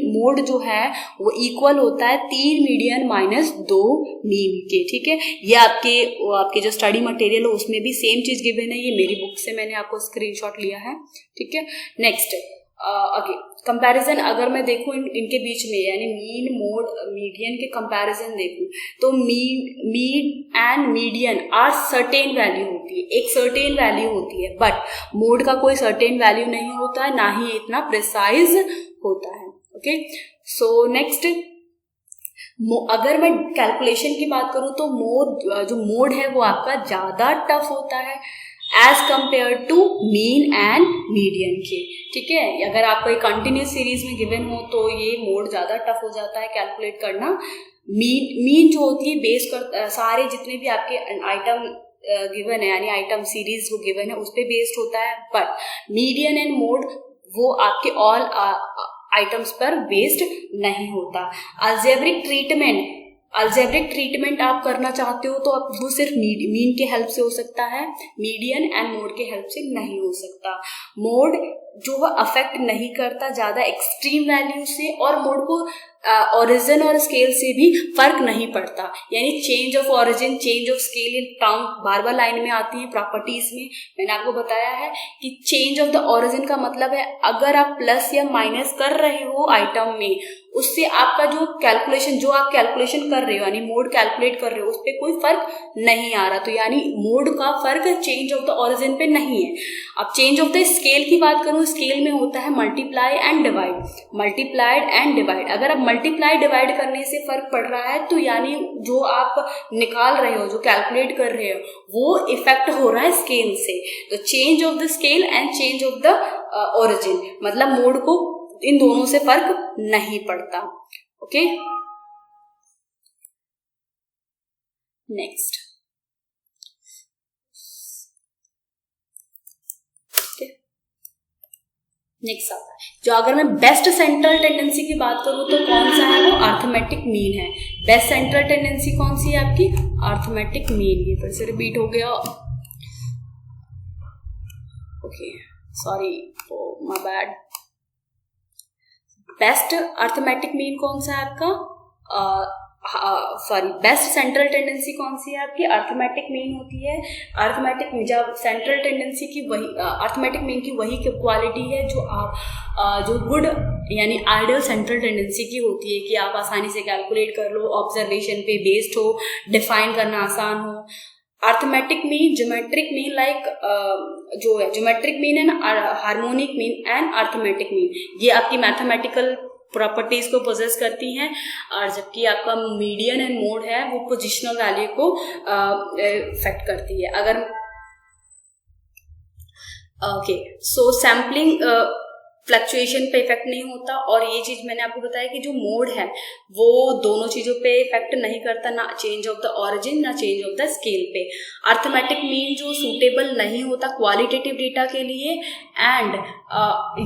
मोड जो है वो इक्वल होता है 3 मीडियन माइनस 2 मीन के, ठीक है। ये आपके जो स्टडी मटेरियल है उसमें भी सेम चीज गिवन है। ये मेरी बुक से मैंने आपको स्क्रीनशॉट लिया है, ठीक है। नेक्स्ट आगे कंपैरिजन अगर मैं देखूं इनके बीच में, यानी मीन मोड मीडियन के कंपैरिजन देखूं तो mean and median are certain value होती है, एक सर्टेन वैल्यू होती है। बट मोड का कोई सर्टेन वैल्यू नहीं होता है, ना ही इतना प्रिसाइज होता है, ओके। नेक्स्ट अगर मैं कैलकुलेशन की बात करूं तो जो मोड है वो आपका ज्यादा टफ होता है as compare to mean and median के, ठीक है। अगर आपको एक कंटिन्यूस सीरीज में गिवन हो तो ये मोड ज्यादा टफ हो जाता है कैलकुलेट करना। मीन जो होती है बेस कर सारे जितने भी आपके आइटम गिवन है, यानी आइटम सीरीज वो गिवन है उस पर बेस्ड होता है। बट मीडियन एंड मोड वो आपके ऑल आइटम्स पर बेस्ड नहीं होता। अल्जेब्रिक ट्रीटमेंट आप करना चाहते हो तो आप वो सिर्फ मीन के हेल्प से हो सकता है, मीडियन एंड मोड के हेल्प से नहीं हो सकता। मोड जो है अफेक्ट नहीं करता ज्यादा एक्सट्रीम वैल्यू से, और मोड को ओरिजिन और स्केल से भी फर्क नहीं पड़ता, यानी change of origin change of scale in term bar bar line में आती है प्रॉपर्टीज में। मैंने आपको बताया है कि चेंज ऑफ द ओरिजिन का मतलब है अगर आप प्लस या माइनस कर रहे हो आइटम में, उससे आपका जो आप कैलकुलेशन कर रहे हो यानी मोड कैलकुलेट कर रहे हो उस पर कोई फर्क नहीं आ रहा, तो यानी मोड का फर्क चेंज ऑफ द ओरिजिन पे नहीं है। अब चेंज ऑफ द स्केल की बात करूं, स्केल में होता है multiply and divide, multiplied and divide. अगर आप मल्टीप्लाई डिवाइड करने से फर्क पड़ रहा है तो यानी जो आप निकाल रहे हो, जो कैलकुलेट कर रहे हो वो इफेक्ट हो रहा है स्केल से। तो change of the scale and change of the origin, मतलब मोड को इन दोनों से फर्क नहीं पड़ता, ओके। नेक्स्ट आता है जो, अगर मैं बेस्ट सेंट्रल टेंडेंसी की बात करूं तो कौन सा है वो अर्थमेटिक मीन है। बेस्ट सेंट्रल टेंडेंसी कौन सी है आपकी? Arithmetic mean. ये फिर से रिपीट हो गया, okay sorry my bad. Best arithmetic mean कौन सा है आपका? सॉरी बेस्ट सेंट्रल टेंडेंसी कौन सी है आपकी, अर्थमेटिक मीन होती है। अर्थमेटिक जब सेंट्रल टेंडेंसी की वही अर्थमेटिक मीन की वही क्वालिटी है जो आप जो गुड यानी आइडियल सेंट्रल टेंडेंसी की होती है कि आप आसानी से कैलकुलेट कर लो, ऑब्जर्वेशन पे बेस्ड हो, डिफाइन करना आसान हो। अर्थमेटिक मीन, ज्योमेट्रिक मीन जो है geometric mean and harmonic mean and arithmetic mean, ये आपकी मैथमेटिकल प्रॉपर्टीज को पोजेस करती हैं, और जबकि आपका मीडियन एंड मोड है वो पोजिशनल वैल्यू को इफेक्ट करती है। अगर ओके सो सैम्पलिंग फ्लक्चुएशन पे इफेक्ट नहीं होता, और ये चीज मैंने आपको बताया कि जो मोड है वो दोनों चीजों पे इफेक्ट नहीं करता, ना चेंज ऑफ द ऑरिजिन ना चेंज ऑफ द स्केल पे। अर्थमेटिक मीन जो सूटेबल नहीं होता क्वालिटेटिव डेटा के लिए, एंड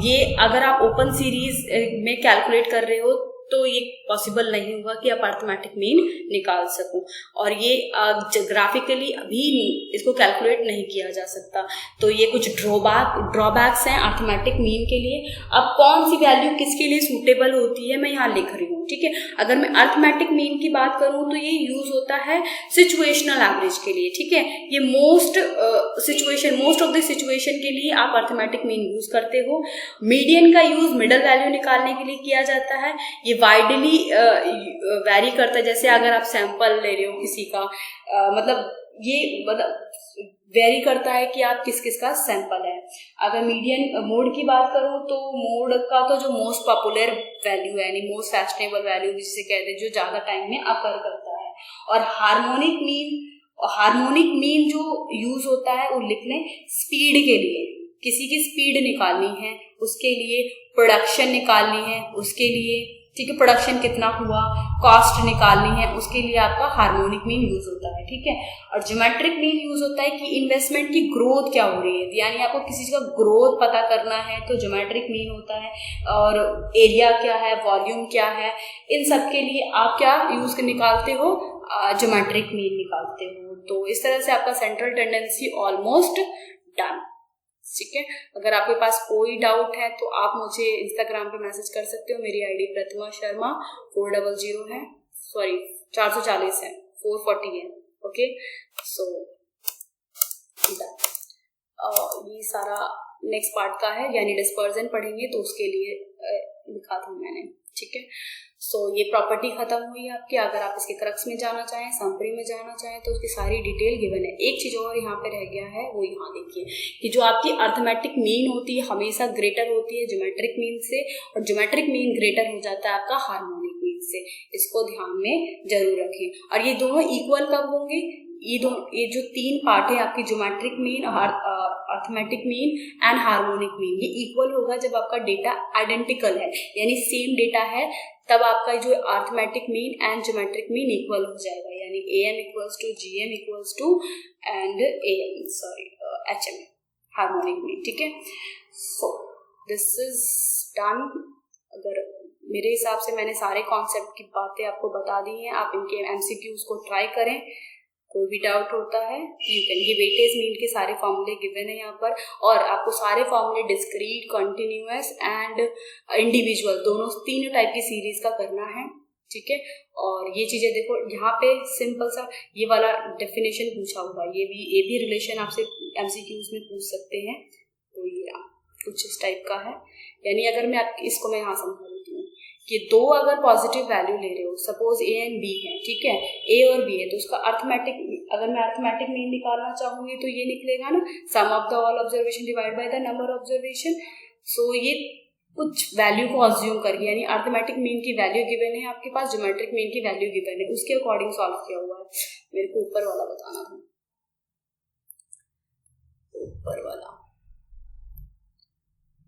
ये अगर आप ओपन सीरीज में कैलकुलेट कर रहे हो तो ये पॉसिबल नहीं होगा कि आप अर्थमेटिक मीन निकाल सको, और ये ग्राफिकली अभी इसको कैलकुलेट नहीं किया जा सकता। तो ये कुछ ड्रॉबैक्स हैं अर्थमेटिक मीन के लिए। अब कौन सी वैल्यू किसके लिए सूटेबल होती है मैं यहाँ लिख रही हूँ, ठीक है। अगर मैं अर्थमेटिक मीन की बात करूँ तो ये यूज होता है सिचुएशनल एवरेज के लिए, ठीक है। ये मोस्ट ऑफ द सिचुएशन के लिए आप अर्थमेटिक मीन यूज करते हो। मीडियन का यूज मिडल वैल्यू निकालने के लिए किया जाता है। ये वाइडली वैरी करता है, जैसे अगर आप सैंपल ले रहे हो किसी का, मतलब वेरी करता है कि आप किस किस का सैंपल है। अगर मीडियन मोड की बात करूं तो मोड का तो जो मोस्ट पॉपुलर वैल्यू है यानी मोस्ट फैशनेबल वैल्यू जिसे कहते हैं, जो ज्यादा टाइम में अकर करता है। और हार्मोनिक मीन जो यूज होता है वो लिखने स्पीड के लिए, किसी की स्पीड निकालनी है उसके लिए, प्रोडक्शन निकालनी है उसके लिए, ठीक है, प्रोडक्शन कितना हुआ, कॉस्ट निकालनी है उसके लिए आपका हार्मोनिक मीन यूज होता है, ठीक है। और ज्योमेट्रिक मीन यूज होता है कि इन्वेस्टमेंट की ग्रोथ क्या हो रही है, यानी आपको किसी चीज का ग्रोथ पता करना है तो ज्योमेट्रिक मीन होता है। और एरिया क्या है, वॉल्यूम क्या है, इन सब के लिए आप क्या यूज निकालते हो, ज्योमेट्रिक मीन निकालते हो। तो इस तरह से आपका सेंट्रल टेंडेंसी ऑलमोस्ट डन, ठीक है। अगर आपके पास कोई डाउट है तो आप मुझे इंस्टाग्राम पे मैसेज कर सकते हो। मेरी आईडी प्रतिमा शर्मा 400 है, सॉरी 440 है, 440 है, ओके। सो ये सारा नेक्स्ट पार्ट का है, यानी डिस्पर्जन पढ़ेंगे तो उसके लिए लिखा था मैंने, ठीक है। सो ये प्रॉपर्टी खत्म हुई आपकी। अगर आप इसके क्रक्स में जाना चाहें, समरी में जाना चाहें तो उसकी सारी डिटेल गिवन है। एक चीज और यहाँ पे रह गया है, वो यहाँ देखिए कि जो आपकी अर्थमेटिक मीन होती है हमेशा ग्रेटर होती है ज्योमेट्रिक मीन से, और ज्योमेट्रिक मीन ग्रेटर हो जाता है आपका हार्मोनिक मीन से। इसको ध्यान में जरूर रखें। और ये दोनों इक्वल कब होंगे, ये जो तीन पार्ट है आपकी geometric mean, arithmetic mean and harmonic mean, ये इक्वल होगा जब आपका डेटा आइडेंटिकल है, यानी सेम डेटा है, तब आपका जो arithmetic mean and geometric mean equal हो जाएगा, यानी AM equals to GM equals to and HM harmonic mean, ठीक है। So this is done. अगर मेरे हिसाब से मैंने सारे कॉन्सेप्ट की बातें आपको बता दी हैं, आप इनके MCQs को ट्राई करें। कोई भी डाउट होता है यू कैन, ये वेटेज मीन के सारे फॉर्मूले गिवन है यहाँ पर, और आपको सारे फॉर्मूले डिस्क्रीट, कंटिन्यूअस एंड इंडिविजुअल दोनों तीनों टाइप की सीरीज का करना है, ठीक है। और ये चीजें देखो यहाँ पे सिंपल सा ये वाला डेफिनेशन पूछा हुआ है, ये भी रिलेशन आपसे MCQs में पूछ सकते हैं। तो ये कुछ इस टाइप का है, यानी अगर मैं इसको मैं यहाँ समझा देती हूँ कि दो अगर पॉजिटिव वैल्यू ले रहे हो, सपोज A एंड B है, ठीक है, A और B है, तो उसका अर्थमेटिक, अगर मैं अर्थमेटिक मीन निकालना चाहूंगी तो ये निकलेगा ना, sum of the all observation divide by the number observation. So ये कुछ वैल्यू को अज्यूम करके, यानी अर्थमेटिक मीन की वैल्यू गिवन है आपके पास, ज्योमेट्रिक मीन की वैल्यू गिवन है, उसके अकॉर्डिंग सॉल्व किया हुआ है। मेरे को ऊपर वाला बताना था, ऊपर वाला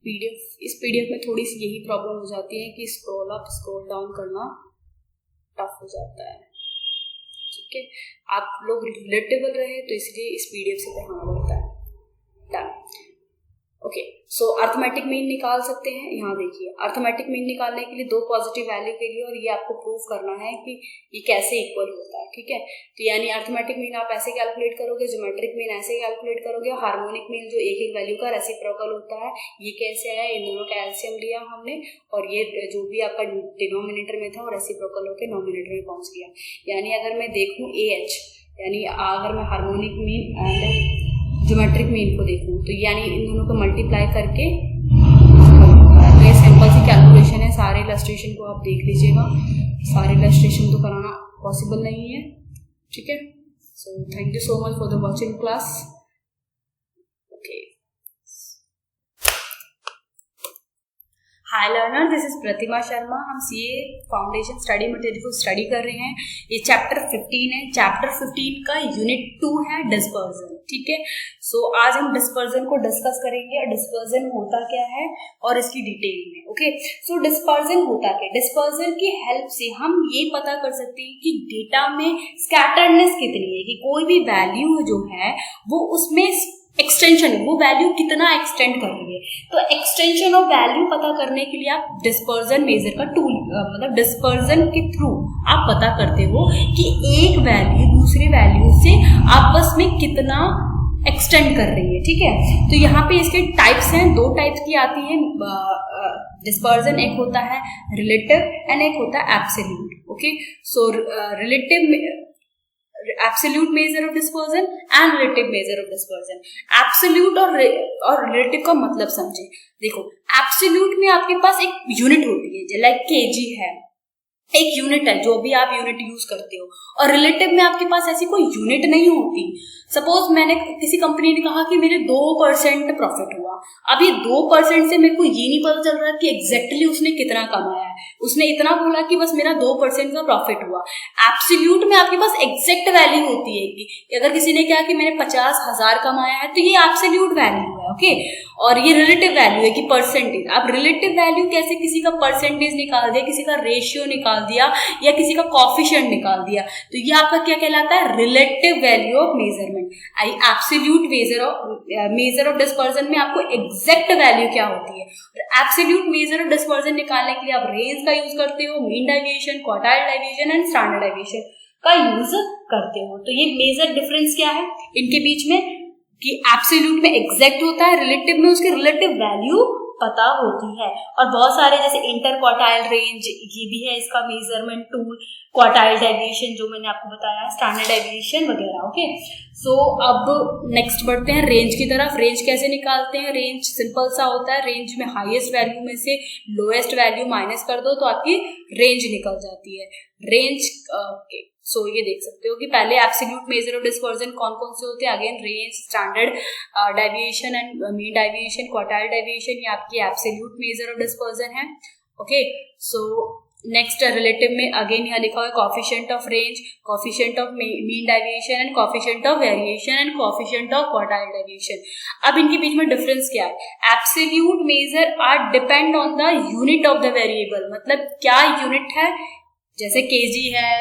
PDF, इस PDF में थोड़ी सी यही प्रॉब्लम हो जाती है कि स्क्रॉल अप स्क्रॉल डाउन करना टफ हो जाता है, ठीक है। आप लोग रिलेटेबल रहे तो इसलिए इस PDF से पढ़ाना पड़ता है। डन, ओके, सो अर्थमेटिक मीन निकाल सकते हैं। यहाँ देखिए, अर्थमेटिक मीन निकालने के लिए दो पॉजिटिव वैल्यू के लिए, और ये आपको प्रूव करना है कि ये कैसे इक्वल होता है, ठीक है। तो यानी अर्थमेटिक मीन आप ऐसे कैलकुलेट करोगे, ज्योमेट्रिक मीन ऐसे कैलकुलेट करोगे, हार्मोनिक मीन जो एक एक वैल्यू का रेसिप्रोकल होता है, ये कैसे आया, इन दोनों का एलसीएम लिया हमने, और ये जो भी आपका डिनोमिनेटर में था वो रेसिप्रोकल होकर नोमिनेटर में पहुंच गया। यानी अगर मैं देखूँ AH, यानी अगर मैं harmonic mean and geometric mean को देखूं तो यानी इन दोनों को मल्टीप्लाई करके, तो ये सिंपल सी कैलकुलेशन है। सारे इलस्ट्रेशन को आप देख लीजिएगा, सारे इलस्ट्रेशन तो कराना पॉसिबल नहीं है, ठीक है। So thank you so much for the watching class. Okay, hi learner, this is Pratima Sharma. हम सीए फाउंडेशन स्टडी मटेरियल को स्टडी कर रहे हैं। ये चैप्टर 15 है। चैप्टर 15 का यूनिट 2 है डिस्पर्जन, ठीक है। सो आज हम डिस्पर्जन को डिस्कस करेंगे, डिस्पर्जन होता क्या है और इसकी डिटेल में। ओके, सो डिस्पर्जन होता क्या है? डिस्पर्जन की हेल्प से हम ये पता कर सकते हैं कि डेटा में स्कैटर्डनेस कितनी है, कि कोई भी वैल्यू जो है वो उसमें एक्सटेंशन, वो वैल्यू कितना एक्सटेंड कर रही है। तो एक्सटेंशन ऑफ वैल्यू पता करने के लिए आप डिस्पर्जन मेजर का टूल, मतलब डिस्पर्जन के थ्रू आप पता करते हो कि एक वैल्यू दूसरी वैल्यू से आपस में कितना एक्सटेंड कर रही है, ठीक है। तो यहाँ पे इसके टाइप्स हैं, दो टाइप्स की आती है डिस्पर्जन। एक होता है रिलेटिव एंड एक होता है absolute. Okay, so relative absolute measure of dispersion and relative measure of dispersion. Absolute और रिलेटिव का मतलब समझे। देखो, एब्सोल्यूट में आपके पास एक यूनिट होती है, लाइक केजी है, एक यूनिट है जो भी आप यूनिट यूज करते हो, और रिलेटिव में आपके पास ऐसी कोई यूनिट नहीं होती। सपोज मैंने किसी कंपनी ने कहा कि मेरे 2% प्रॉफिट हुआ, अब ये 2% से मेरे को ये नहीं पता चल रहा कि एग्जैक्टली उसने कितना कमाया है। उसने इतना बोला कि बस मेरा 2% का प्रॉफिट हुआ। एब्सोल्यूट में आपके पास एग्जैक्ट वैल्यू होती है कि अगर किसी ने कहा कि मैंने 50,000 कमाया है, तो ये एब्सोल्यूट वैल्यू है, ओके। और ये रिलेटिव वैल्यू है कि परसेंटेज। अब रिलेटिव वैल्यू कैसे, किसी का परसेंटेज निकाल दिया, किसी का रेशियो निकाल दिया, या किसी का कॉफिशिएंट निकाल दिया, तो ये आपका क्या कहलाता है, relative value of measurement. Absolute measure of dispersion में आपको एग्जैक्ट वैल्यू क्या होती है। एब्सोल्यूट मेजर ऑफ डिस्पर्जन निकालने के लिए आप रेंज का यूज करते हो, mean deviation, quartile deviation and standard deviation का यूज करते हो। तो ये मेजर डिफरेंस क्या है इनके बीच में, कि एब्सोल्यूट में एग्जैक्ट होता है, रिलेटिव में उसकी रिलेटिव वैल्यू पता होती है। और बहुत सारे जैसे इंटर क्वार्टाइल रेंज, ये भी है इसका मेजरमेंट टूल, क्वार्टाइल डेविएशन जो मैंने आपको बताया, स्टैंडर्ड डेविएशन वगैरह, ओके। सो अब नेक्स्ट बढ़ते हैं रेंज की तरफ। रेंज कैसे निकालते हैं? रेंज सिंपल सा होता है, रेंज में हाईएस्ट वैल्यू में से लोएस्ट वैल्यू माइनस कर दो तो आपकी रेंज निकल जाती है। रेंज ओके, सो ये देख सकते हो कि पहले एब्सोल्यूट मेजर ऑफ डिस्पर्जन कौन कौन से होते हैं। Again range, standard deviation and mean deviation, quartile deviation, ये आपकी एब्सोल्यूट मेजर ऑफ डिस्पर्जन है, ओके। सो नेक्स्ट रिलेटिव में अगेन यहाँ लिखा हुआ है coefficient of range, coefficient of mean deviation and coefficient of variation and coefficient of quartile deviation. अब इनके बीच में डिफरेंस क्या है? Absolute measure are depend on the unit of the variable, मतलब क्या यूनिट है, जैसे केजी है,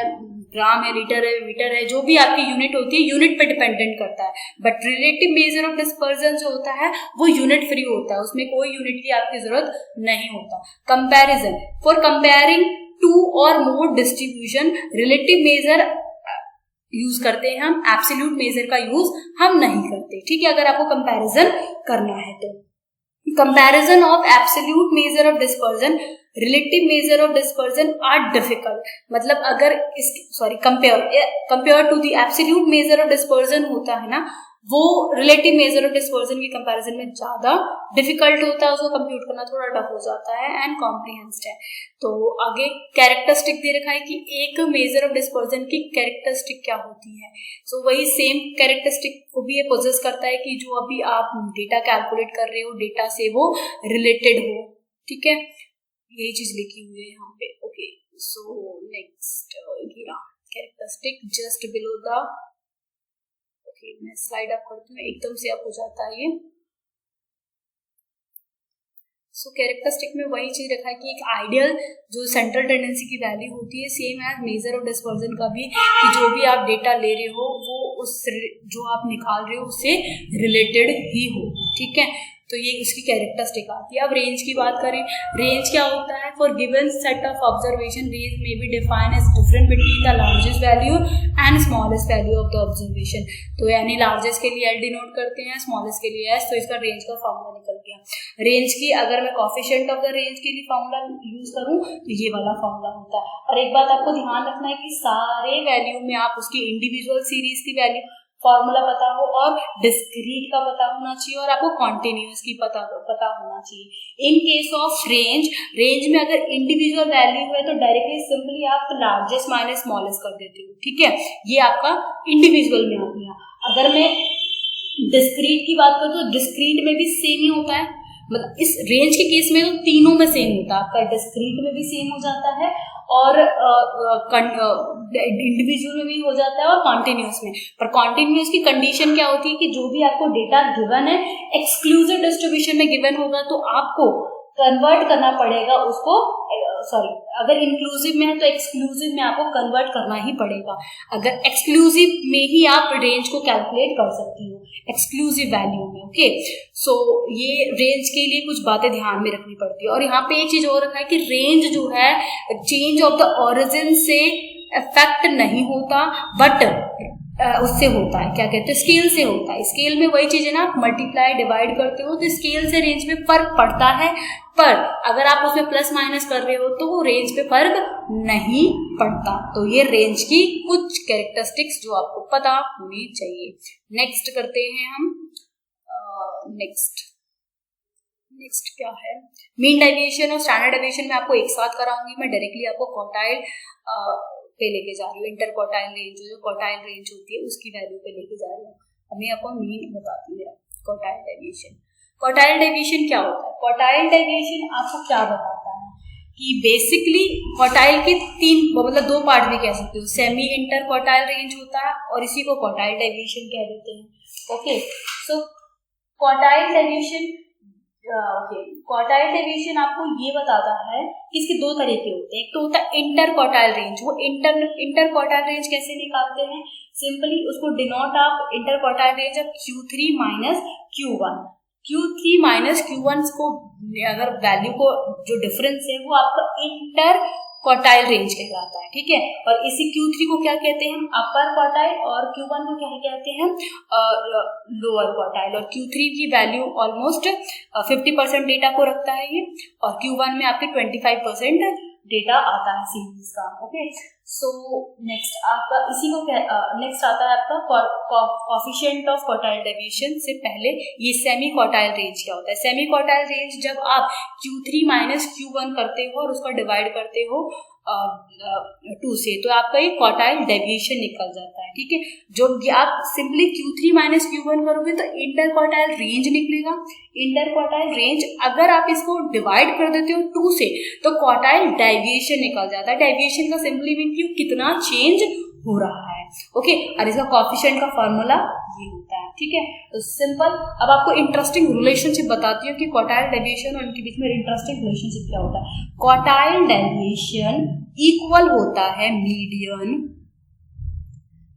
ग्राम है, लीटर है, मीटर है, जो भी आपकी यूनिट होती है यूनिट पे डिपेंडेंट करता है। But relative measure of dispersion जो होता है वो यूनिट फ्री होता है, उसमें कोई यूनिट की आपकी जरूरत नहीं होता। कंपैरिजन, फॉर कंपेयरिंग टू और मोर डिस्ट्रीब्यूशन रिलेटिव मेजर यूज करते हैं हम, एब्सोल्यूट मेजर का यूज हम नहीं करते, ठीक है। अगर आपको कंपैरिजन करना है तो comparison of absolute measure of dispersion, relative measure of dispersion are difficult, मतलब अगर compare to the absolute measure of dispersion होता है ना, वो रिलेटिव मेजर ऑफ डिस्पर्जन के कंपैरिजन में ज्यादा डिफिकल्ट होता है, उसको कंप्यूट करना थोड़ा टफ हो जाता है एंड कॉम्प्रिहेंस्ड है। तो आगे कैरेक्टरिस्टिक दे रखा है कि एक मेजर ऑफ डिस्पर्जन की कैरेक्टरिस्टिक क्या होती है। सो वही सेम कैरेक्टरिस्टिक को भी ये पोजेस करता है कि जो अभी आप डेटा कैलकुलेट कर रहे हो, डेटा से वो रिलेटेड हो, ठीक है। यही चीज लिखी हुई है यहाँ पे, okay. So next characteristic just below the, okay मैं स्लाइड अप करती हूँ, एकदम से अप हो जाता है ये। सो कैरेक्टरिस्टिक में वही चीज रखा है कि एक आइडियल जो सेंट्रल टेंडेंसी की वैल्यू होती है, same as measure of dispersion का भी, कि जो भी आप डेटा ले रहे हो वो उस जो आप निकाल रहे हो उससे रिलेटेड ही हो, ठीक है। तो ये उसकी कैरेक्टरिस्टिक आती है। अब रेंज की बात करें, रेंज क्या होता है? For given set of observation range में be define as difference between the largest value and smallest value of the observation. तो यानी लार्जेस्ट के लिए एल डिनोट करते हैं, स्मॉलेस्ट के लिए एस, तो इसका रेंज का फॉर्मूला निकल गया। रेंज की अगर मैं कोएफिशिएंट ऑफ द रेंज के लिए फॉर्मूला यूज करूं तो ये वाला फॉर्मूला होता है। और एक बात आपको ध्यान रखना है कि सारे वैल्यू में आप उसकी इंडिविजुअल सीरीज की वैल्यू फॉर्मूला पता हो और डिस्क्रीट का पता होना चाहिए और आपको कॉन्टिन्यूस की पता होना चाहिए। In case of range, range में अगर इंडिविजुअल वैल्यू है तो डायरेक्टली सिंपली आप लार्जेस्ट माइनस स्मॉलेस्ट कर देते हो, ठीक है, ये आपका इंडिविजुअल में आ गया। अगर मैं डिस्क्रीट की बात करूँ तो डिस्क्रीट में भी सेम ही होता है, मतलब इस रेंज के केस में तो तीनों में सेम होता है, आपका डिस्क्रीट में भी सेम हो जाता है और इंडिविजुअल में भी हो जाता है और कॉन्टिन्यूस में। पर कॉन्टिन्यूस की कंडीशन क्या होती है कि जो भी आपको डेटा गिवन है एक्सक्लूसिव डिस्ट्रीब्यूशन में गिवन होगा तो आपको कन्वर्ट करना पड़ेगा उसको, सॉरी अगर इंक्लूसिव में है तो एक्सक्लूसिव में आपको कन्वर्ट करना ही पड़ेगा। अगर एक्सक्लूसिव में ही आप रेंज को कैलकुलेट कर सकती हो एक्सक्लूसिव वैल्यू में, ओके। सो ये रेंज के लिए कुछ बातें ध्यान में रखनी पड़ती है। और यहाँ पे एक चीज और रखा है कि रेंज जो है चेंज ऑफ द ओरिजिन से इफेक्ट नहीं होता, बट उससे होता है, क्या कहते हैं, स्केल से होता है। स्केल में वही चीज है ना, आप मल्टीप्लाई डिवाइड करते हो तो स्केल से रेंज में फर्क पड़ता है, पर अगर आप उसमें प्लस माइनस कर रहे हो तो वो रेंज पे फर्क नहीं पड़ता। तो ये रेंज की कुछ कैरेक्टरिस्टिक्स जो आपको पता होनी चाहिए। नेक्स्ट करते हैं हम, नेक्स्ट क्या है, मीन डेविएशन और स्टैंडर्ड डेविएशन में आपको एक साथ कराऊंगी मैं, डायरेक्टली आपको क्वार्टाइल पे लेके जा रही हूँ। इंटर क्वार्टाइल रेंज जो क्वार्टाइल रेंज होती है उसकी वैल्यू पे लेके जा रही हूँ। हमें आपको मीन बताती है क्वार्टाइल डेविएशन। क्वार्टाइल डेविएशन क्या होता है? क्वार्टाइल डेविएशन आपको क्या बताता है कि बेसिकली क्वार्टाइल के तीन, मतलब दो पार्ट भी कह सकते हो, सेमी इंटर क्वार्टाइल रेंज होता है और इसी को क्वार्टाइल डेविएशन कह देते हैं, okay. So quartile deviation, okay, quartile deviation आपको ये बताता है कि इसके दो तरीके होते हैं। एक तो होता है इंटर क्वार्टाइल रेंज। वो इंटर क्वार्टाइल रेंज कैसे निकालते हैं? सिंपली उसको डिनोट आप inter quartile range of Q3 minus Q1, Q3 minus Q1 को अगर वैल्यू को जो डिफरेंस है वो आपका इंटर क्वार्टाइल रेंज कहलाता है, ठीक है। और इसी Q3 को क्या कहते हैं हम? अपर क्वार्टाइल, और Q1 को क्या कहते हैं? Lower quartile. और Q3 की वैल्यू ऑलमोस्ट 50% डेटा को रखता है ये, और Q1 में आपके 25% डेटा आता है सीरीज का, ओके। सो नेक्स्ट आपका इसी को नेक्स्ट आता है आपका कोएफिशिएंट ऑफ क्वार्टाइल डेविएशन से पहले ये सेमी क्वार्टाइल रेंज क्या होता है? सेमी क्वार्टाइल रेंज जब आप Q3 माइनस Q1 करते हो और उसका डिवाइड करते हो 2 से, तो आपका ये क्वार्टाइल डेविएशन निकल जाता है, ठीक है। जो आप सिंपली Q3 माइनस Q1 करोगे तो इंटर क्वार्टाइल रेंज निकलेगा। इंटर क्वार्टाइल रेंज अगर आप इसको डिवाइड कर देते हो 2 से तो क्वार्टाइल डेविएशन निकल जाता है। डेविएशन का सिंपली मीन कि कितना चेंज हो रहा है, ओके। और इसका कोएफिशिएंट का फॉर्मूला ये होता है, ठीक है। तो सिंपल। अब आपको इंटरेस्टिंग रिलेशनशिप बताती हूँ कि क्वार्टाइल डेविएशन और इनके बीच में इंटरेस्टिंग रिलेशनशिप क्या होता है। क्वार्टाइल डेविएशन इक्वल होता है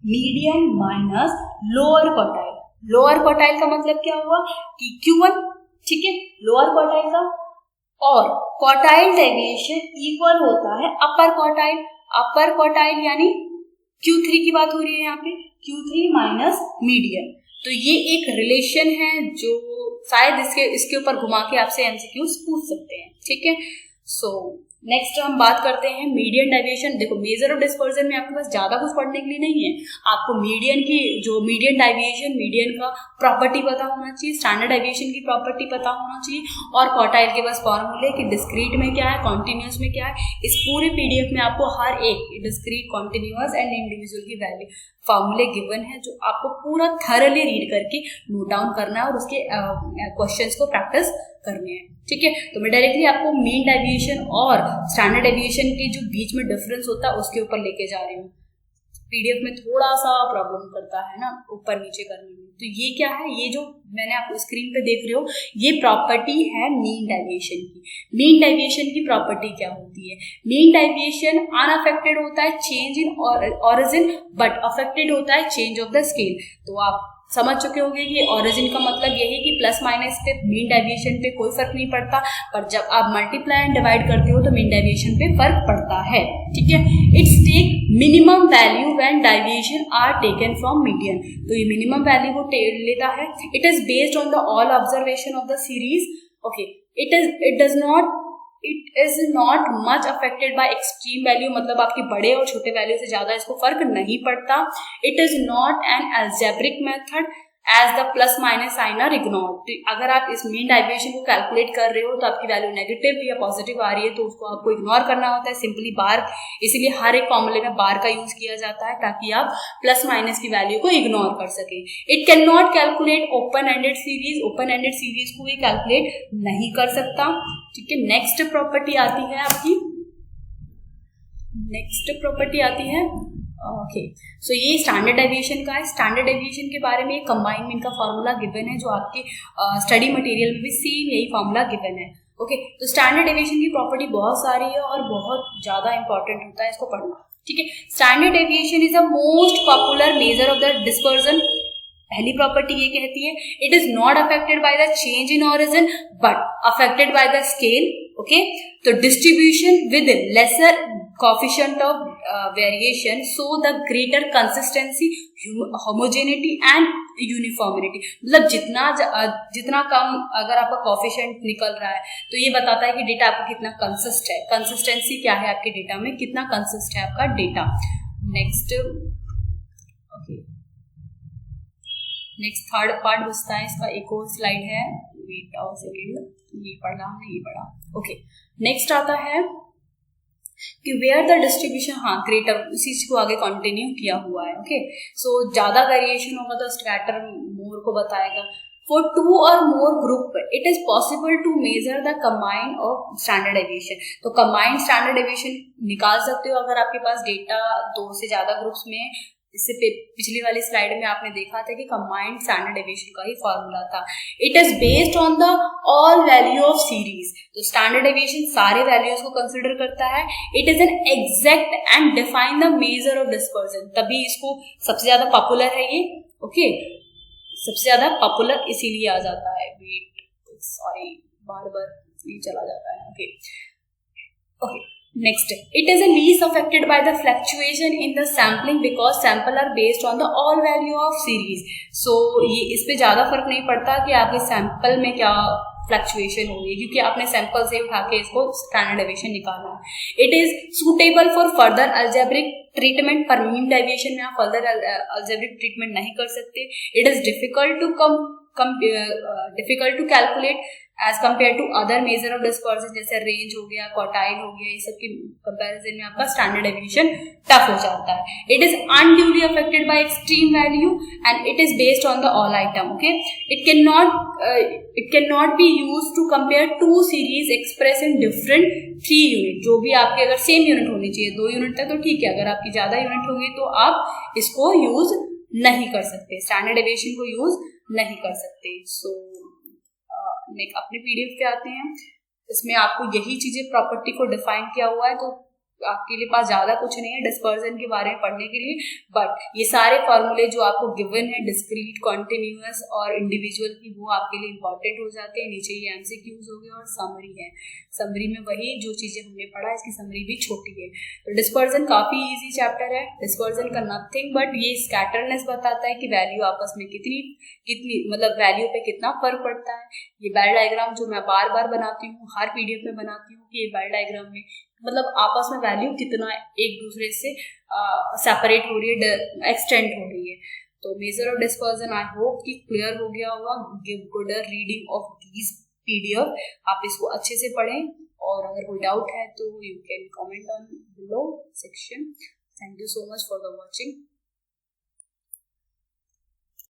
median minus lower quartile. Lower quartile का मतलब क्या हुआ कि Q1, ठीक है, लोअर क्वार्टाइल का, और क्वार्टाइल डेविएशन इक्वल होता है अपर क्वार्टाइल। अपर क्वार्टाइल यानी Q3 की बात हो रही है यहाँ पे, Q3 माइनस मीडियन। तो ये एक रिलेशन है जो शायद इसके ऊपर घुमा के आपसे एमसीक्यूज पूछ सकते हैं, ठीक है। सो नेक्स्ट हम बात करते हैं मीडियन डेविएशन। देखो मेजर और डिस्पर्जन में आपके पास ज्यादा कुछ पढ़ने के लिए नहीं है, आपको मीडियन की जो मीडियन डेविएशन, मीडियन का प्रॉपर्टी पता होना चाहिए, स्टैंडर्ड डेविएशन की प्रॉपर्टी पता होना चाहिए, और क्वार्टाइल के पास फॉर्मूले कि डिस्क्रीट में क्या है, कॉन्टिन्यूस में क्या है। इस पूरे पीडीएफ में आपको हर एक डिस्क्रीट, कॉन्टिन्यूस एंड इंडिविजुअल की वैल्यू फॉर्मूले गिवन है जो आपको पूरा थरली रीड करके नोट डाउन करना है और उसके क्वेश्चंस को प्रैक्टिस करने हैं, ठीक है। तो मैं डायरेक्टली आपको मीन डेविएशन और स्टैंडर्ड डेविएशन के जो बीच में डिफरेंस होता है उसके ऊपर लेके जा रही हूँ। पीडीएफ में थोड़ा सा प्रॉब्लम करता है ना ऊपर नीचे करने में। तो ये क्या है, ये जो मैंने आपको स्क्रीन पे देख रहे हो ये प्रॉपर्टी है मीन डेविएशन की। मीन डेविएशन की प्रॉपर्टी क्या होती है? मीन डेविएशन अनअफेक्टेड होता है change in origin, but affected होता है चेंज ऑफ द स्केल। तो आप समझ चुके होंगे कि ओरिजिन का मतलब यही कि प्लस माइनस पे मीन डेविएशन पे कोई फर्क नहीं पड़ता, पर जब आप मल्टीप्लाई एंड डिवाइड करते हो तो मीन डेविएशन पे फर्क पड़ता है, ठीक है। It's take minimum value when deviation are taken from median, तो ये मिनिमम वैल्यू को लेता है। It is based on the all observation of the series, okay. It is not much affected by extreme value, मतलब आपके बड़े और छोटे वैल्यू से ज्यादा इसको फर्क नहीं पड़ता। It is not an algebraic method as the plus minus sign are ignored. अगर आप इस मीन डेविएशन को कैलकुलेट कर रहे हो तो आपकी वैल्यू नेगेटिव या पॉजिटिव आ रही है तो उसको आपको इग्नोर करना होता है, सिंपली बार, इसीलिए हर एक फॉर्मूले में बार का यूज किया जाता है ताकि आप प्लस माइनस की वैल्यू को इग्नोर कर सके। It can not calculate open ended series, open ended series को भी कैलकुलेट नहीं कर सकता, ठीक है। नेक्स्ट प्रॉपर्टी आती है आपकी, नेक्स्ट प्रॉपर्टी आती है, ओके। सो ये स्टैंडर्ड डेविएशन का है। स्टैंडर्ड डेविएशन के बारे में कंबाइंड मीन का फॉर्मूला गिवन है, जो आपके स्टडी मटेरियल में भी सेम यही फॉर्मूला गिवन है, ओके। तो स्टैंडर्ड डेविएशन की प्रॉपर्टी बहुत सारी है और बहुत ज्यादा इंपॉर्टेंट होता है इसको पढ़ना, ठीक है। Standard deviation is the most popular measure of the dispersion. पहली प्रॉपर्टी ये कहती है it is not affected by the change in origin but affected by the scale, okay. तो distribution with lesser coefficient of variation so the greater consistency, homogeneity and uniformity, मतलब जितना कम अगर आपका कोफिशिएंट निकल रहा है तो ये बताता है कि डेटा आपका कितना कंसिस्ट है, कंसिस्टेंसी क्या है आपके डेटा में, कितना कंसिस्ट है आपका data. Next, okay, next third part बचता है इसका, एक और स्लाइड है, वेट और सेकेंड, ये पढ़ा हमने, ये पढ़ा, ओके। नेक्स्ट आता है कि वेयर द डिस्ट्रीब्यूशन, हाँ ग्रेटर, उसी चीज को आगे कंटिन्यू किया हुआ है, ओके। सो ज्यादा वेरिएशन होगा तो स्कैटर मोर को बताएगा। फॉर 2 और more group it is possible to measure the combined of standard deviation, तो कंबाइंड स्टैंडर्ड डेविएशन निकाल सकते हो अगर आपके पास डेटा 2 से ज्यादा ग्रुप्स में है। इससे पिछली वाली स्लाइड में आपने देखा था कि कंबाइंड स्टैंडर्ड डेविएशन का ही फॉर्मूला था। It is based on the all value of series, तो स्टैंडर्ड डेविएशन सारे वैल्यूज को कंसिडर करता है। It is an exact and define the major of dispersion, तभी इसको सबसे ज्यादा पॉपुलर है ये, ओके। सबसे ज्यादा पॉपुलर इसीलिए आ जाता है, वेट सॉरी बार बार चला जाता है, okay okay. Next, it is a least affected by the fluctuation in the sampling because sample are based on the all value of series. So ये इस पे ज्यादा फर्क नहीं पड़ता कि आपके सैंपल में क्या फ्लक्चुएशन होगी, क्योंकि आपने सैंपल से उठा के इसको स्टैंडर्ड डेविएशन निकाला है। It is suitable for further algebraic treatment, पर मीन डेविएशन में आप फर्दर अल्जेब्रिक ट्रीटमेंट नहीं कर सकते। It is difficult to calculate as compare to other measure of dispersion, जैसे रेंज हो गया, क्वार्टाइल हो गया, ये सब की कंपैरिजन में आपका स्टैंडर्ड डेविएशन टफ हो जाता है। It is unduly affected by extreme value and it is based on the all item, okay. It can not be use to compare 2 series express in different 3 unit, जो भी आपके अगर सेम यूनिट होनी चाहिए, 2 यूनिट तक तो ठीक है, अगर आपकी ज्यादा यूनिट होगी तो आप इसको यूज नहीं कर सकते, स्टैंडर्ड डेविएशन को यूज नहीं कर सकते। सो अपने पीडीएफ पे आते हैं, इसमें आपको यही चीजें प्रॉपर्टी को डिफाइन किया हुआ है, तो आपके लिए पास ज्यादा कुछ नहीं है डिस्पर्जन के बारे में पढ़ने के लिए, बट ये सारे फॉर्मूले जो आपको गिवन है डिस्क्रीट, कॉन्टिन्यूअस और इंडिविजुअल की, वो आपके लिए इंपॉर्टेंट हो जाते हैं। नीचे ये एमसीक्यूज हो गए और समरी है, समरी में वही जो चीजें हमने पढ़ा इसकी समरी भी छोटी है। तो डिस्पर्जन काफी इजी चैप्टर है। डिस्पर्जन का नथिंग बट ये स्कैटरनेस बताता है कि वैल्यू आपस में कितनी मतलब वैल्यू पे कितना फर्क पड़ता है। ये बेल डायग्राम जो मैं बार बार बनाती हूँ, हर पीडीएफ में बनाती हूँ कि ये बेल डायग्राम में मतलब आपस में वैल्यू कितना एक दूसरे से सेपरेट हो रही है, एक्सटेंड हो रही है। तो major of dispersion I hope कि क्लियर हो गया होगा। Give good reading of these PDF, आप इसको अच्छे से पढ़ें और अगर कोई डाउट है तो you can comment on below section. Thank you so much for the watching.